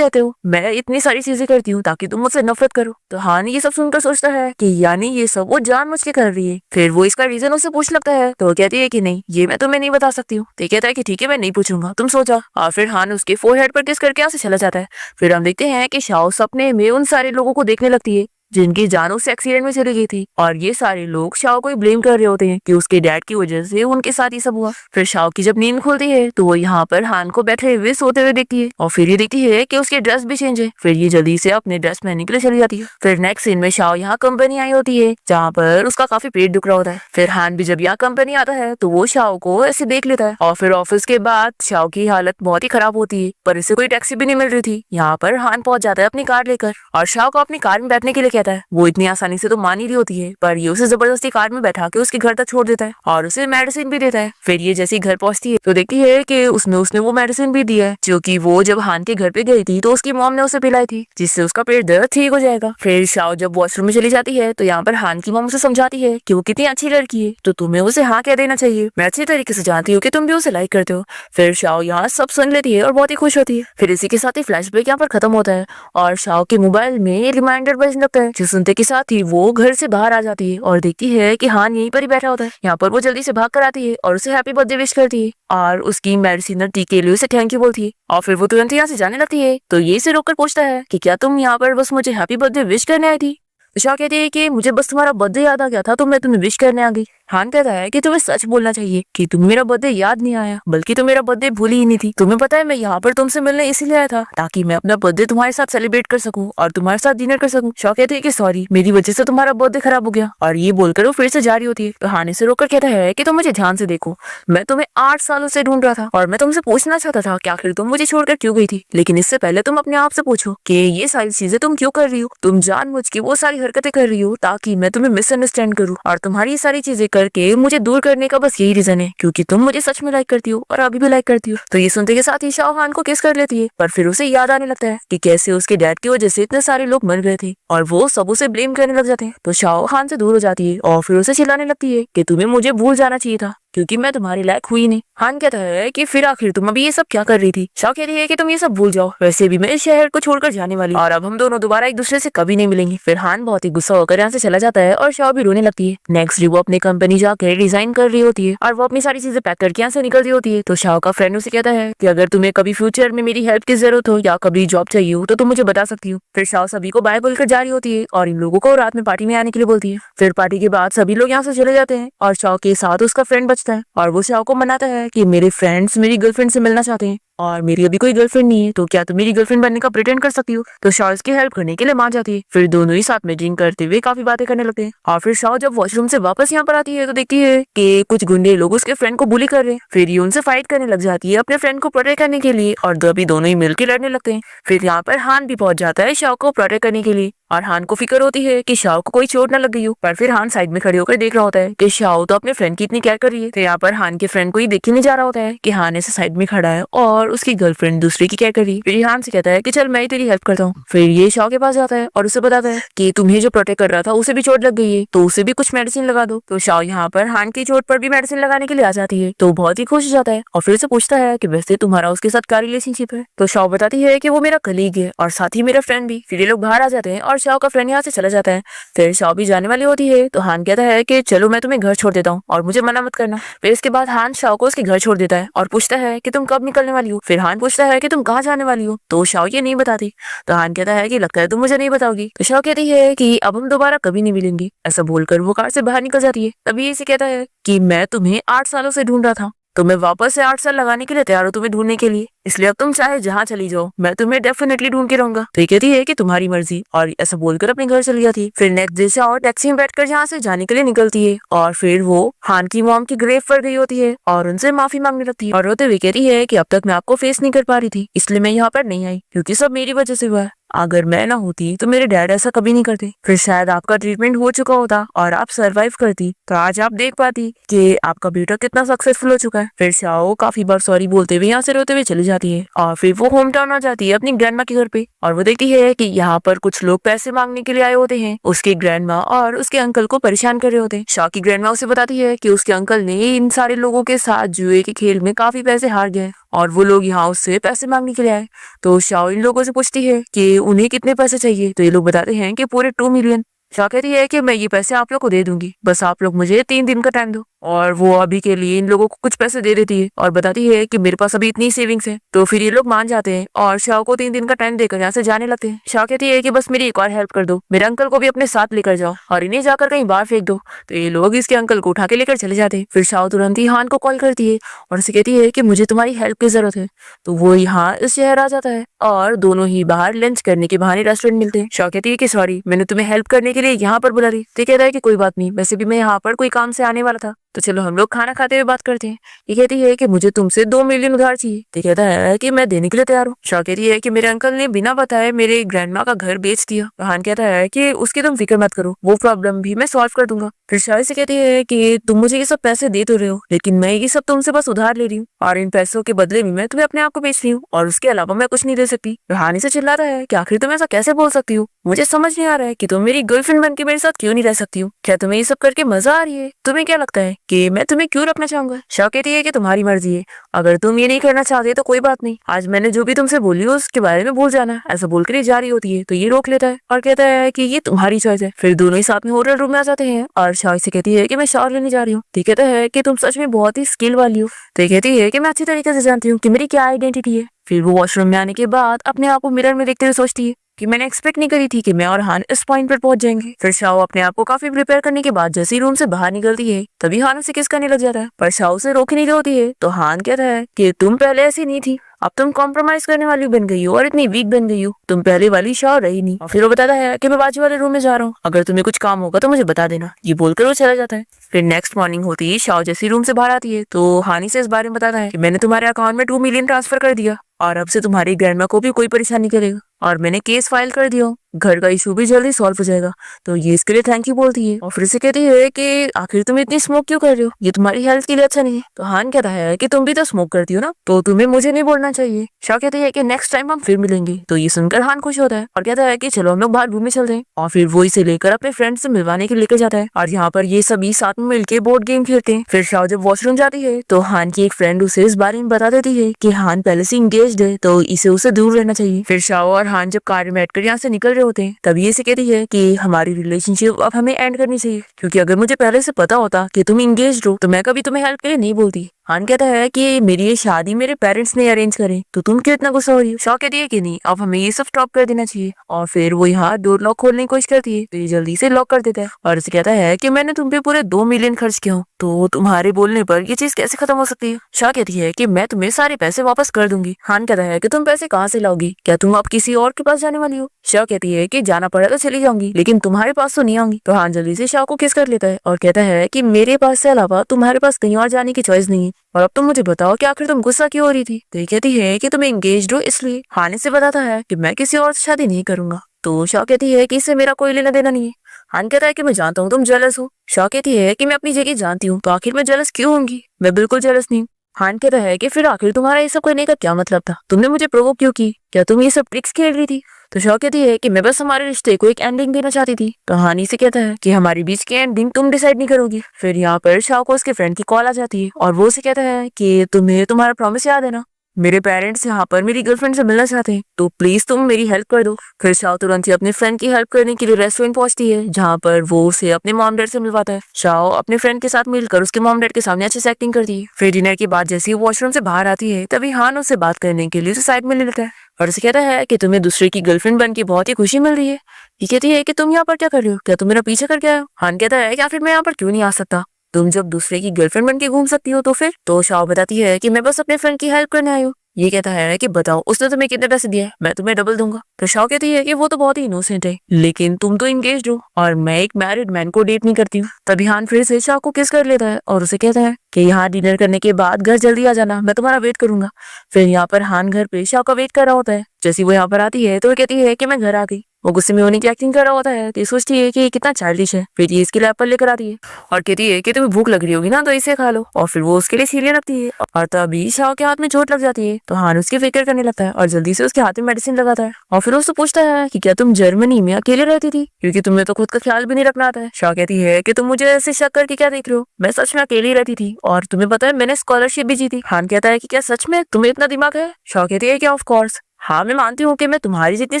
रहते हो, मैं इतनी सारी चीजें करती हूँ ताकि तुम मुझसे नफरत करो। तो हान ये सब सुनकर सोचता है कि यानी ये सब वो जानबूझ के कर रही है। फिर वो इसका रीजन उसे पूछ लगता है। तो वो कहती है कि नहीं, ये मैं तुम्हें नहीं बता सकती हूँ। तो कहता है कि ठीक है, मैं नहीं पूछूंगा, तुम सो जाओ। और फिर हान उसके फोरहेड पर किस करके यहाँ से चला जाता है। फिर हम देखते हैं कि शाओ सपने में उन सारे लोगों को देखने लगती है जिनकी जान उस एक्सीडेंट में चली गई थी, और ये सारे लोग शाओ को ही ब्लेम कर रहे होते हैं कि उसके डैड की वजह से उनके साथ ये सब हुआ। फिर शाओ की जब नींद खुलती है तो वो यहाँ पर हान को बैठे हुए सोते हुए देखती है और फिर ये देखती है कि उसकी ड्रेस भी चेंज है। फिर ये जल्दी से अपने ड्रेस पहनने के लिए चली जाती है। फिर नेक्स्ट सीन में शाओ यहाँ कंपनी आई होती है जहाँ पर उसका काफी पेट दुख रहा होता है। फिर हान भी जब यहाँ कंपनी आता है तो वो शाओ को ऐसे देख लेता है, और फिर ऑफिस के बाद शाओ की हालत बहुत ही खराब होती है, पर इसे कोई टैक्सी भी नहीं मिल रही थी। यहाँ पर हान पहुंच जाता है अपनी कार लेकर और शाओ को अपनी कार में बैठने के लिए कहता है। वो इतनी आसानी से तो मान ही रही होती है, पर ये उसे जबरदस्ती कार में बैठा के उसके घर तक छोड़ देता है और उसे मेडिसिन भी देता है। फिर ये जैसे घर पहुंचती है तो देखती है कि उसने वो मेडिसिन भी दिया है जो कि वो जब हान के घर पे गई थी तो उसकी मॉम ने उसे पिलाई थी, जिससे उसका पेट दर्द ठीक हो जाएगा। फिर शाओ जब वॉशरूम में चली जाती है तो यहाँ पर हान की मॉम उसे समझाती है कि वो कितनी अच्छी लड़की है, तो तुम्हें उसे हाँ कह देना चाहिए। मैं अच्छी तरीके से जानती हूँ कि तुम भी उसे लाइक करते हो। फिर शाओ यहाँ सब सुन लेती है और बहुत ही खुश होती है। फिर इसी के साथ ही फ्लैशबैक यहाँ पर खत्म होता है और शाओ के मोबाइल में रिमाइंडर बजने लगता है, जो सुनते के साथ ही वो घर से बाहर आ जाती है और देखती है कि हान यहीं पर ही बैठा होता है। यहाँ पर वो जल्दी से भाग कर आती है और उसे हैप्पी बर्थडे विश करती है और उसकी मेडिसिनल टी के लिए उसे थैंक यू बोलती है और फिर वो तुरंत यहाँ से जाने लगती है। तो ये इसे रोककर पूछता है कि क्या तुम यहाँ पर बस मुझे हैप्पी बर्थडे विश करने आई थी। तो शाओ कहती है कि मुझे बस तुम्हारा बर्थडे याद आ गया था तो मैं तुम्हें विश करने आ गई। हान कहता है कि तुम्हें सच बोलना चाहिए कि तुम्हें मेरा बर्थडे याद नहीं आया, बल्कि तुम मेरा बर्थडे भूली ही नहीं थी। तुम्हें पता है मैं यहाँ पर तुमसे मिलने इसीलिए आया था ताकि मैं अपना बर्थडे तुम्हारे साथ सेलिब्रेट कर सकूं और तुम्हारे साथ डिनर कर सकूं। शॉ कहती है कि सॉरी, मेरी वजह से तुम्हारा बर्थडे खराब हो गया, और ये बोलकर वो फिर से जा रही होती है। तो हान इसे रोककर कहता है कि तुम मुझे ध्यान से देखो, मैं तुम्हें 8 सालों से ढूंढ रहा था और मैं तुमसे पूछना चाहता था कि आखिर तुम मुझे छोड़कर क्यों गई थी। लेकिन इससे पहले तुम अपने आप से पूछो कि ये सारी चीजें तुम क्यों कर रही हो। तुम जानबूझ के वो सारी हरकतें कर रही हो ताकि मैं तुम्हें मिसअंडरस्टैंड करूँ, और तुम्हारी ये सारी चीजें करके मुझे दूर करने का बस यही रीजन है क्योंकि तुम मुझे सच में लाइक करती हो और अभी भी लाइक करती हो। तो ये सुनते के साथ ही शाओ हान को किस कर लेती है, पर फिर उसे याद आने लगता है कि कैसे उसके डैड की वजह से इतने सारे लोग मर गए थे और वो सब उसे ब्लेम करने लग जाते हैं। तो शाओ हान से दूर हो जाती है और फिर उसे चिल्लाने लगती है कि तुम्हें मुझे भूल जाना चाहिए था क्योंकि मैं तुम्हारी लायक हुई नहीं। हान कहता है कि फिर आखिर तुम अभी ये सब क्या कर रही थी। शाओ कहती है कि तुम ये सब भूल जाओ, वैसे भी मैं इस शहर को छोड़कर जाने वाली हूं और अब हम दोनों दोबारा एक दूसरे से कभी नहीं मिलेंगे। फिर हान बहुत ही गुस्सा होकर यहाँ से चला जाता है और शाओ भी रोने लगती है। नेक्स्ट डे वो अपनी कंपनी जाकर डिजाइन कर रही होती है और वो अपनी सारी चीजें पैक करके यहाँ से निकल रही होती है। तो शाओ का फ्रेंड उसे कहता है कि अगर तुम्हें कभी फ्यूचर में मेरी हेल्प की जरूरत हो या कभी जॉब चाहिए हो तो तुम मुझे बता सकती हो। फिर शाओ सभी को बाय बोलकर जा रही होती है और इन लोगों को रात में पार्टी में आने के लिए बोलती है। फिर पार्टी के बाद सभी लोग यहाँ से चले जाते हैं और शाओ के साथ उसका फ्रेंड बचता है और वो शाओ को मनाता है कि मेरे फ्रेंड्स मेरी गर्लफ्रेंड से मिलना चाहते हैं और मेरी अभी कोई गर्लफ्रेंड नहीं है, तो क्या तुम मेरी गर्लफ्रेंड बनने का प्रिटेंड कर सकती हो। तो शाओ इसकी हेल्प करने के लिए मान जाती है। फिर दोनों ही साथ में ड्रिंक करते हुए काफी बातें करने लगते हैं और फिर शाओ जब वॉशरूम से वापस यहाँ पर आती है तो देखती है कि कुछ गुंडे लोग उसके फ्रेंड को बुली कर रहे हैं। फिर ये उनसे फाइट करने लग जाती है अपने फ्रेंड को प्रोटेक्ट करने के लिए और अभी दोनों ही मिलकर लड़ने लगते हैं। फिर यहाँ पर हान भी पहुंच जाता है शाओ को प्रोटेक्ट करने के लिए और हान को फिक्र होती है कि शाओ को कोई चोट न लग गई हो, पर फिर हान साइड में खड़े होकर देख रहा होता है कि शाओ तो अपने फ्रेंड की इतनी केयर कर रही है। तो यहाँ पर हान के फ्रेंड को ही देख नहीं जा रहा होता है कि हान ऐसे साइड में खड़ा है और उसकी गर्लफ्रेंड दूसरे की केयर कर रही है। फिर हान से कहता है कि चल मैं ही तेरी हेल्प करता हूँ। फिर ये शाओ के पास जाता है और उसे बताता है कि तुम्हें जो प्रोटेक्ट कर रहा था उसे भी चोट लग गई है, तो उसे भी कुछ मेडिसिन लगा दो। तो शाओ यहाँ पर हान की चोट पर भी मेडिसिन लगाने के लिए आ जाती है, तो बहुत ही खुश हो जाता है और फिर से पूछता है कि वैसे तुम्हारा उसके साथ क्या रिलेशनशिप है। तो शाओ बताती है कि वो मेरा कलीग है और साथ ही मेरा फ्रेंड भी। फिर ये लोग बाहर आ जाते हैं और शाओ का फ्रेंड यहाँ से चला जाता है। फिर शाओ भी जाने वाली होती है तो हान कहता है कि चलो मैं तुम्हें घर छोड़ देता हूँ और मुझे मना मत करना। फिर इसके बाद हान शाओ को उसके घर छोड़ देता है और पूछता है कि तुम कब निकलने वाली हो। फिर हान पूछता है कि तुम कहाँ जाने वाली हो, तो शाओ ये नहीं बताती। तो हान कहता है कि लगता है तुम मुझे नहीं बताओगी। तो शाओ कहती है कि अब हम दोबारा कभी नहीं मिलेंगे। ऐसा बोलकर वो कार से बाहर निकल जाती है। तभी इसे कहता है कि मैं तुम्हें 8 सालों से ढूंढ रहा था, तो मैं वापस से 8 साल लगाने के लिए तैयार हूँ तुम्हें ढूंढने के लिए, इसलिए अब तुम चाहे जहाँ चली जाओ मैं तुम्हें डेफिनेटली ढूंढ के रहूंगा। तो ये कहती है कि तुम्हारी मर्जी, और ऐसा बोलकर अपने घर चली जाती है। फिर नेक्स्ट डे शाओ टैक्सी में बैठकर जहाँ से जाने के लिए निकलती है और फिर वो हान की मॉम की ग्रेव पर गई होती है और उनसे माफी मांगने लगती है और रोते हुए कहती है कि अब तक मैं आपको फेस नहीं कर पा रही थी, इसलिए मैं यहाँ पर नहीं आई क्योंकि सब मेरी वजह से हुआ है। अगर मैं ना होती तो मेरे डैड ऐसा कभी नहीं करते, फिर शायद आपका ट्रीटमेंट हो चुका होता और आप सरवाइव करती, तो आज आप देख पाती कि आपका बेटा कितना सक्सेसफुल हो चुका है। फिर शाओ काफी बार सॉरी बोलते हुए यहाँ से रोते हुए चली जाती है और फिर वो होम टाउन आ जाती है अपनी ग्रैंडमा के घर पे और वो देखती है कि यहाँ पर कुछ लोग पैसे मांगने के लिए आए होते हैं उसके ग्रैंडमा और उसके अंकल को परेशान कर रहे होते हैं। शाओ की ग्रैंडमा उसे बताती है कि उसके अंकल ने इन सारे लोगों के साथ जुए के खेल में काफी पैसे हार गए और वो लोग यहाँ उससे पैसे मांगने के लिए आए। तो शाओ इन लोगों से पूछती है कि उन्हें कितने पैसे चाहिए, तो ये लोग बताते हैं कि पूरे 2 मिलियन। शाओ कहती है कि मैं ये पैसे आप लोग को दे दूंगी, बस आप लोग मुझे 3 दिन का टाइम दो। और वो अभी के लिए इन लोगों को कुछ पैसे दे देती है और बताती है कि मेरे पास अभी इतनी सेविंग्स है। तो फिर ये लोग मान जाते हैं और शाओ को 3 दिन का टाइम देकर यहाँ से जाने लगते हैं। शाओ कहती है कि बस मेरी एक और हेल्प कर दो, मेरे अंकल को भी अपने साथ लेकर जाओ और इन्हें जाकर कहीं बाहर फेंक दो। तो ये लोग इसके अंकल को उठा के लेकर चले जाते हैं। फिर शाओ तुरंत ही हान को कॉल करती है और उसे कहती है कि मुझे तुम्हारी हेल्प की जरूरत है। तो वो यहाँ इस शहर आ जाता है और दोनों ही बाहर लंच करने के बहाने रेस्टोरेंट मिलते हैं। शाओ कहती है कि सॉरी, मैंने तुम्हें हेल्प करने के लिए यहाँ पर बुला रही। तो कहता है कि कोई बात नहीं, वैसे भी मैं यहाँ पर कोई काम से आने वाला था, तो चलो हम लोग खाना खाते हुए बात करते हैं। ये कहती है कि मुझे तुमसे 2 मिलियन उधार चाहिए। तो कहता है कि मैं देने के लिए तैयार हूँ। शाओ कहती है कि मेरे अंकल ने बिना बताए मेरे ग्रैंडमा का घर बेच दिया। हान कहता है कि उसकी तुम फिक्र मत करो, वो प्रॉब्लम भी मैं सॉल्व कर दूंगा। फिर शाओ से कहती है कि तुम मुझे ये सब पैसे दे तो रहे हो, लेकिन मैं ये सब तुमसे बस उधार ले रही हूँ और इन पैसों के बदले में मैं तुम्हें अपने आप को बेच रही हूँ और उसके अलावा मैं कुछ नहीं दे सकती। हानी से चिल्लाता है कि आखिर तुम ऐसा कैसे बोल सकती हो, मुझे समझ नहीं आ रहा है कि तुम मेरी गर्लफ्रेंड बनके मेरे साथ क्यों नहीं रह सकती हो। क्या तुम्हें ये सब करके मजा आ रही है? तुम्हें क्या लगता है कि मैं तुम्हें क्यों रखना चाहूंगा? शाओ कहती है कि तुम्हारी मर्जी है, अगर तुम ये नहीं करना चाहते तो कोई बात नहीं, आज मैंने जो भी तुमसे बोली हो उसके बारे में भूल जाना। ऐसा बोलकर ये जा रही होती है तो ये रोक लेता है और कहता है कि ये तुम्हारी चॉइस है। फिर दोनों ही साथ में होटल रूम में आ जाते हैं और शाओ से कहती है कि मैं शावर लेने जा रही हूँ। तो कहता है कि तुम सच में बहुत ही स्किल वाली हो। तो ये कहती है कि मैं अच्छी तरीके से जानती हूँ कि मेरी क्या आइडेंटिटी है। फिर वो वॉशरूम में आने के बाद अपने आप को मिरर में देखते हुए सोचती है कि मैंने एक्सपेक्ट नहीं करी थी कि मैं और हान इस पॉइंट पर पहुंच जाएंगे। फिर शाओ अपने आप को काफी प्रिपेयर करने के बाद जैसे ही रूम से बाहर निकलती है तभी हान उसे किस करने लग जाता है, पर शाओ उसे रोक नहीं रही होती है। तो हान कहता है कि तुम पहले ऐसी नहीं थी, अब तुम कॉम्प्रोमाइज करने वाली बन गई हो और इतनी वीक बन गई हो, तुम पहले वाली शाओ रही नहीं। और फिर वो बताता है कि मैं बाजू वाले रूम में जा रहा हूँ, अगर तुम्हें कुछ काम होगा तो मुझे बता देना। ये बोलकर वो चला जाता है। फिर नेक्स्ट मॉर्निंग होती है, शाओ जैसी रूम से बाहर आती है तो हानी से इस बारे में बताता है कि मैंने तुम्हारे अकाउंट में 2 मिलियन ट्रांसफर कर दिया और अब से तुम्हारी ग्रैंडमा को भी कोई परेशानी करेगा और मैंने केस फाइल कर दिया, घर का इशू भी जल्दी सॉल्व हो जाएगा। तो ये इसके लिए थैंक यू बोलती है और फिर से कहती है कि आखिर तुम इतनी स्मोक क्यों कर रहे हो, ये तुम्हारी हेल्थ के लिए अच्छा नहीं है। तो हान कहता है कि तुम भी तो स्मोक करती हो ना, तो तुम्हें मुझे नहीं बोलना चाहिए। शाओ कहती है कि नेक्स्ट टाइम हम फिर मिलेंगे। तो ये सुनकर हान खुश होता है और कहता है कि चलो हम लोग बाहर घूमने चलते हैं। और फिर वो इसे लेकर अपने फ्रेंड से मिलवाने के लिए लेकर जाता है और यहाँ पर ये सभी साथ में मिलकर बोर्ड गेम खेलते हैं। फिर शाओ जब वॉशरूम जाती है तो हान की एक फ्रेंड उसे इस बारे में बता देती है कि हान पहले से इंगेज्ड है तो इसे उसे दूर रहना चाहिए। फिर शाओ और हान जब कार में बैठकर यहाँ से निकल रहे होते हैं तभी ये कहती है कि हमारी रिलेशनशिप अब हमें एंड करनी चाहिए, क्योंकि अगर मुझे पहले से पता होता कि तुम इंगेज्ड हो तो मैं कभी तुम्हें हेल्प के लिए नहीं बोलती। हान कहता है कि मेरी ये शादी मेरे पेरेंट्स ने अरेंज करे, तो तुम क्यों इतना गुस्सा हो रही हो। शाओ कहती है कि नहीं, अब हमें ये सब स्टॉप कर देना चाहिए। और फिर वो यहाँ डोर लॉक खोलने की कोशिश करती है तो ये जल्दी से लॉक कर देता है और इसे कहता है कि मैंने तुम पे पूरे 2 मिलियन खर्च किया हूँ, तो तुम्हारे बोलने पर ये चीज कैसे खत्म हो सकती है। शाओ कहती है कि मैं तुम्हें सारे पैसे वापस कर दूंगी। हान कहता है कि तुम पैसे कहाँ से लाओगी, क्या तुम अब किसी और के पास जाने वाली हो। शाओ कहती है कि जाना पड़ा तो चली जाऊंगी, लेकिन तुम्हारे पास तो नहीं आऊंगी। तो हान जल्दी से शाओ को किस कर लेता है और कहता है कि मेरे पास से अलावा तुम्हारे पास कहीं और जाने की चॉइस नहीं है, और अब तुम मुझे बताओ कि आखिर तुम गुस्सा क्यों हो रही थी। तो ये कहती है कि तुम एंगेज्ड हो इसलिए। हान से बताता है कि मैं किसी और से शादी नहीं करूंगा। तो शाओ कहती है कि इससे मेरा कोई लेना देना नहीं है। हान कहता है कि मैं जानता हूँ तुम जेलस हो। शाओ कहती है कि मैं अपनी जगह जानती हूँ, तो आखिर मैं जेलस क्यों होंगी, मैं बिल्कुल जेलस नहीं। हान कहता है कि फिर आखिर तुम्हारा ये सब करने का क्या मतलब था, तुमने मुझे प्रोवोक क्यों की, क्या तुम ये सब ट्रिक्स खेल रही थी। तो शाओ कहती है कि मैं बस हमारे रिश्ते को एक एंडिंग देना चाहती थी। कहानी से कहता है कि हमारी बीच की एंडिंग तुम डिसाइड नहीं करोगी। फिर यहाँ पर शाओ को उसके फ्रेंड की कॉल आ जाती है और वो उसे कहता है कि तुम्हें तुम्हारा प्रॉमिस याद है ना, मेरे पेरेंट्स यहाँ पर मेरी गर्लफ्रेंड से मिलना चाहते हैं, तो प्लीज तुम मेरी हेल्प कर दो। फिर शाओ तुरंत ही अपने फ्रेंड की हेल्प करने के लिए रेस्टोरेंट पहुंचती है, जहाँ पर वो उसे अपने मॉम डैड से मिलवाता है। शाओ अपने फ्रेंड के साथ मिलकर उसके मॉम डैड के सामने अच्छे से एक्टिंग करती है। फिर डिनर के बाद जैसे ही वॉशरूम से बाहर आती है तभी हान उससे बात करने के लिए उसे साइड में ले लेता है और उसे कहता है कि तुम्हें दूसरे की गर्लफ्रेंड बन के बहुत ही खुशी मिल रही है। ये कहती है कि तुम यहाँ पर क्या कर रहे हो, क्या तुम मेरा पीछे करके आए हो। हान कहता है कि आखिर मैं यहाँ पर क्यों नहीं आ सकता, तुम जब दूसरे की गर्लफ्रेंड बन के घूम सकती हो तो फिर। तो शाओ बताती है कि मैं बस अपने फ्रेंड की हेल्प करने आई हूँ। ये कहता है कि बताओ उसने तुम्हें कितने पैसे दिए, मैं तुम्हें डबल दूंगा। तो शाओ कहती है कि वो तो बहुत ही इनोसेंट है, लेकिन तुम तो इंगेज्ड हो और मैं एक मैरिड मैन को डेट नहीं करती हूँ। तभी हान फिर से शाओ को किस कर लेता है और उसे कहता है कि यहाँ डिनर करने के बाद घर जल्दी आ जाना, मैं तुम्हारा वेट करूंगा। फिर यहाँ पर हान घर पे शाओ का वेट कर रहा होता है। जैसे वो यहाँ पर आती है तो वो कहती है कि मैं घर आ गई। वो गुस्से में होने की एक्टिंग कर रहा होता है तो ये सोचती है कि ये कितना चाइल्डिश है। फिर ये इसके लिए एप्पल लेकर आती है और कहती है कि तुम्हें भूख लग रही होगी ना, तो इसे खा लो। और फिर वो उसके लिए सीरियल रखती है और तभी शाओ के हाथ में चोट लग जाती है तो हान उसकी फिक्र करने लगता है और जल्दी से उसके हाथ में मेडिसिन लगाता है। और फिर उससे पूछता है कि क्या तुम जर्मनी में अकेले रहती थी, क्योंकि तुम्हें तो खुद का ख्याल भी नहीं रखना आता है। शाओ कहती है कि तुम मुझे ऐसे शक करके क्या देख रहे हो, मैं सच में अकेली रहती थी और तुम्हें पता है मैंने स्कॉलरशिप भी जीती। हान कहता है कि क्या सच में तुम्हें इतना दिमाग है। शाओ कहती है कि ऑफ कोर्स, हाँ मैं मानती हूँ कि मैं तुम्हारी जितनी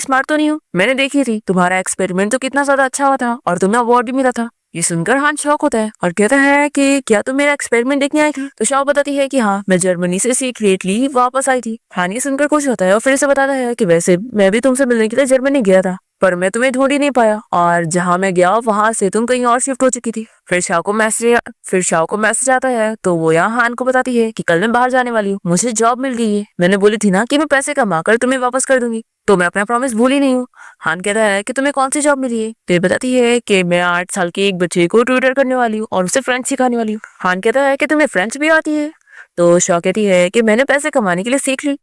स्मार्ट तो नहीं हूँ, मैंने देखी थी तुम्हारा एक्सपेरिमेंट तो कितना ज्यादा अच्छा हुआ था और तुम्हें अवार्ड भी मिला था। ये सुनकर हान शॉक होता है और कहता है कि क्या तुम मेरा एक्सपेरिमेंट देखने आई थी। तो शाओ बताती है कि हाँ, मैं जर्मनी से सीक्रेटली वापस आई थी। हान ये सुनकर खुश होता है और फिर से बताता है कि वैसे मैं भी तुमसे मिलने के लिए जर्मनी गया था, पर मैं तुम्हें ढूंढ ही नहीं पाया और जहाँ मैं गया वहां से तुम कहीं और शिफ्ट हो चुकी थी। फिर शाओ को मैसेज आता है तो वो यहाँ हान को बताती है कि कल मैं बाहर जाने वाली हूँ, मुझे जॉब मिल गई है, मैंने बोली थी ना कि मैं पैसे कमा कर तुम्हें वापस कर दूंगी, तो मैं अपना प्रॉमिस भूल ही नहीं हूँ। हान कहता है कि तुम्हें कौन सी जॉब मिली है। तो ये बताती है कि मैं 8 साल के एक बच्चे को ट्यूटर करने वाली हूँ और उसे फ्रेंच सिखाने वाली हूँ। हान कहता है कि तुम्हें फ्रेंच भी आती है। तो शाओ कहती है कि मैंने पैसे कमाने के लिए सीख ली।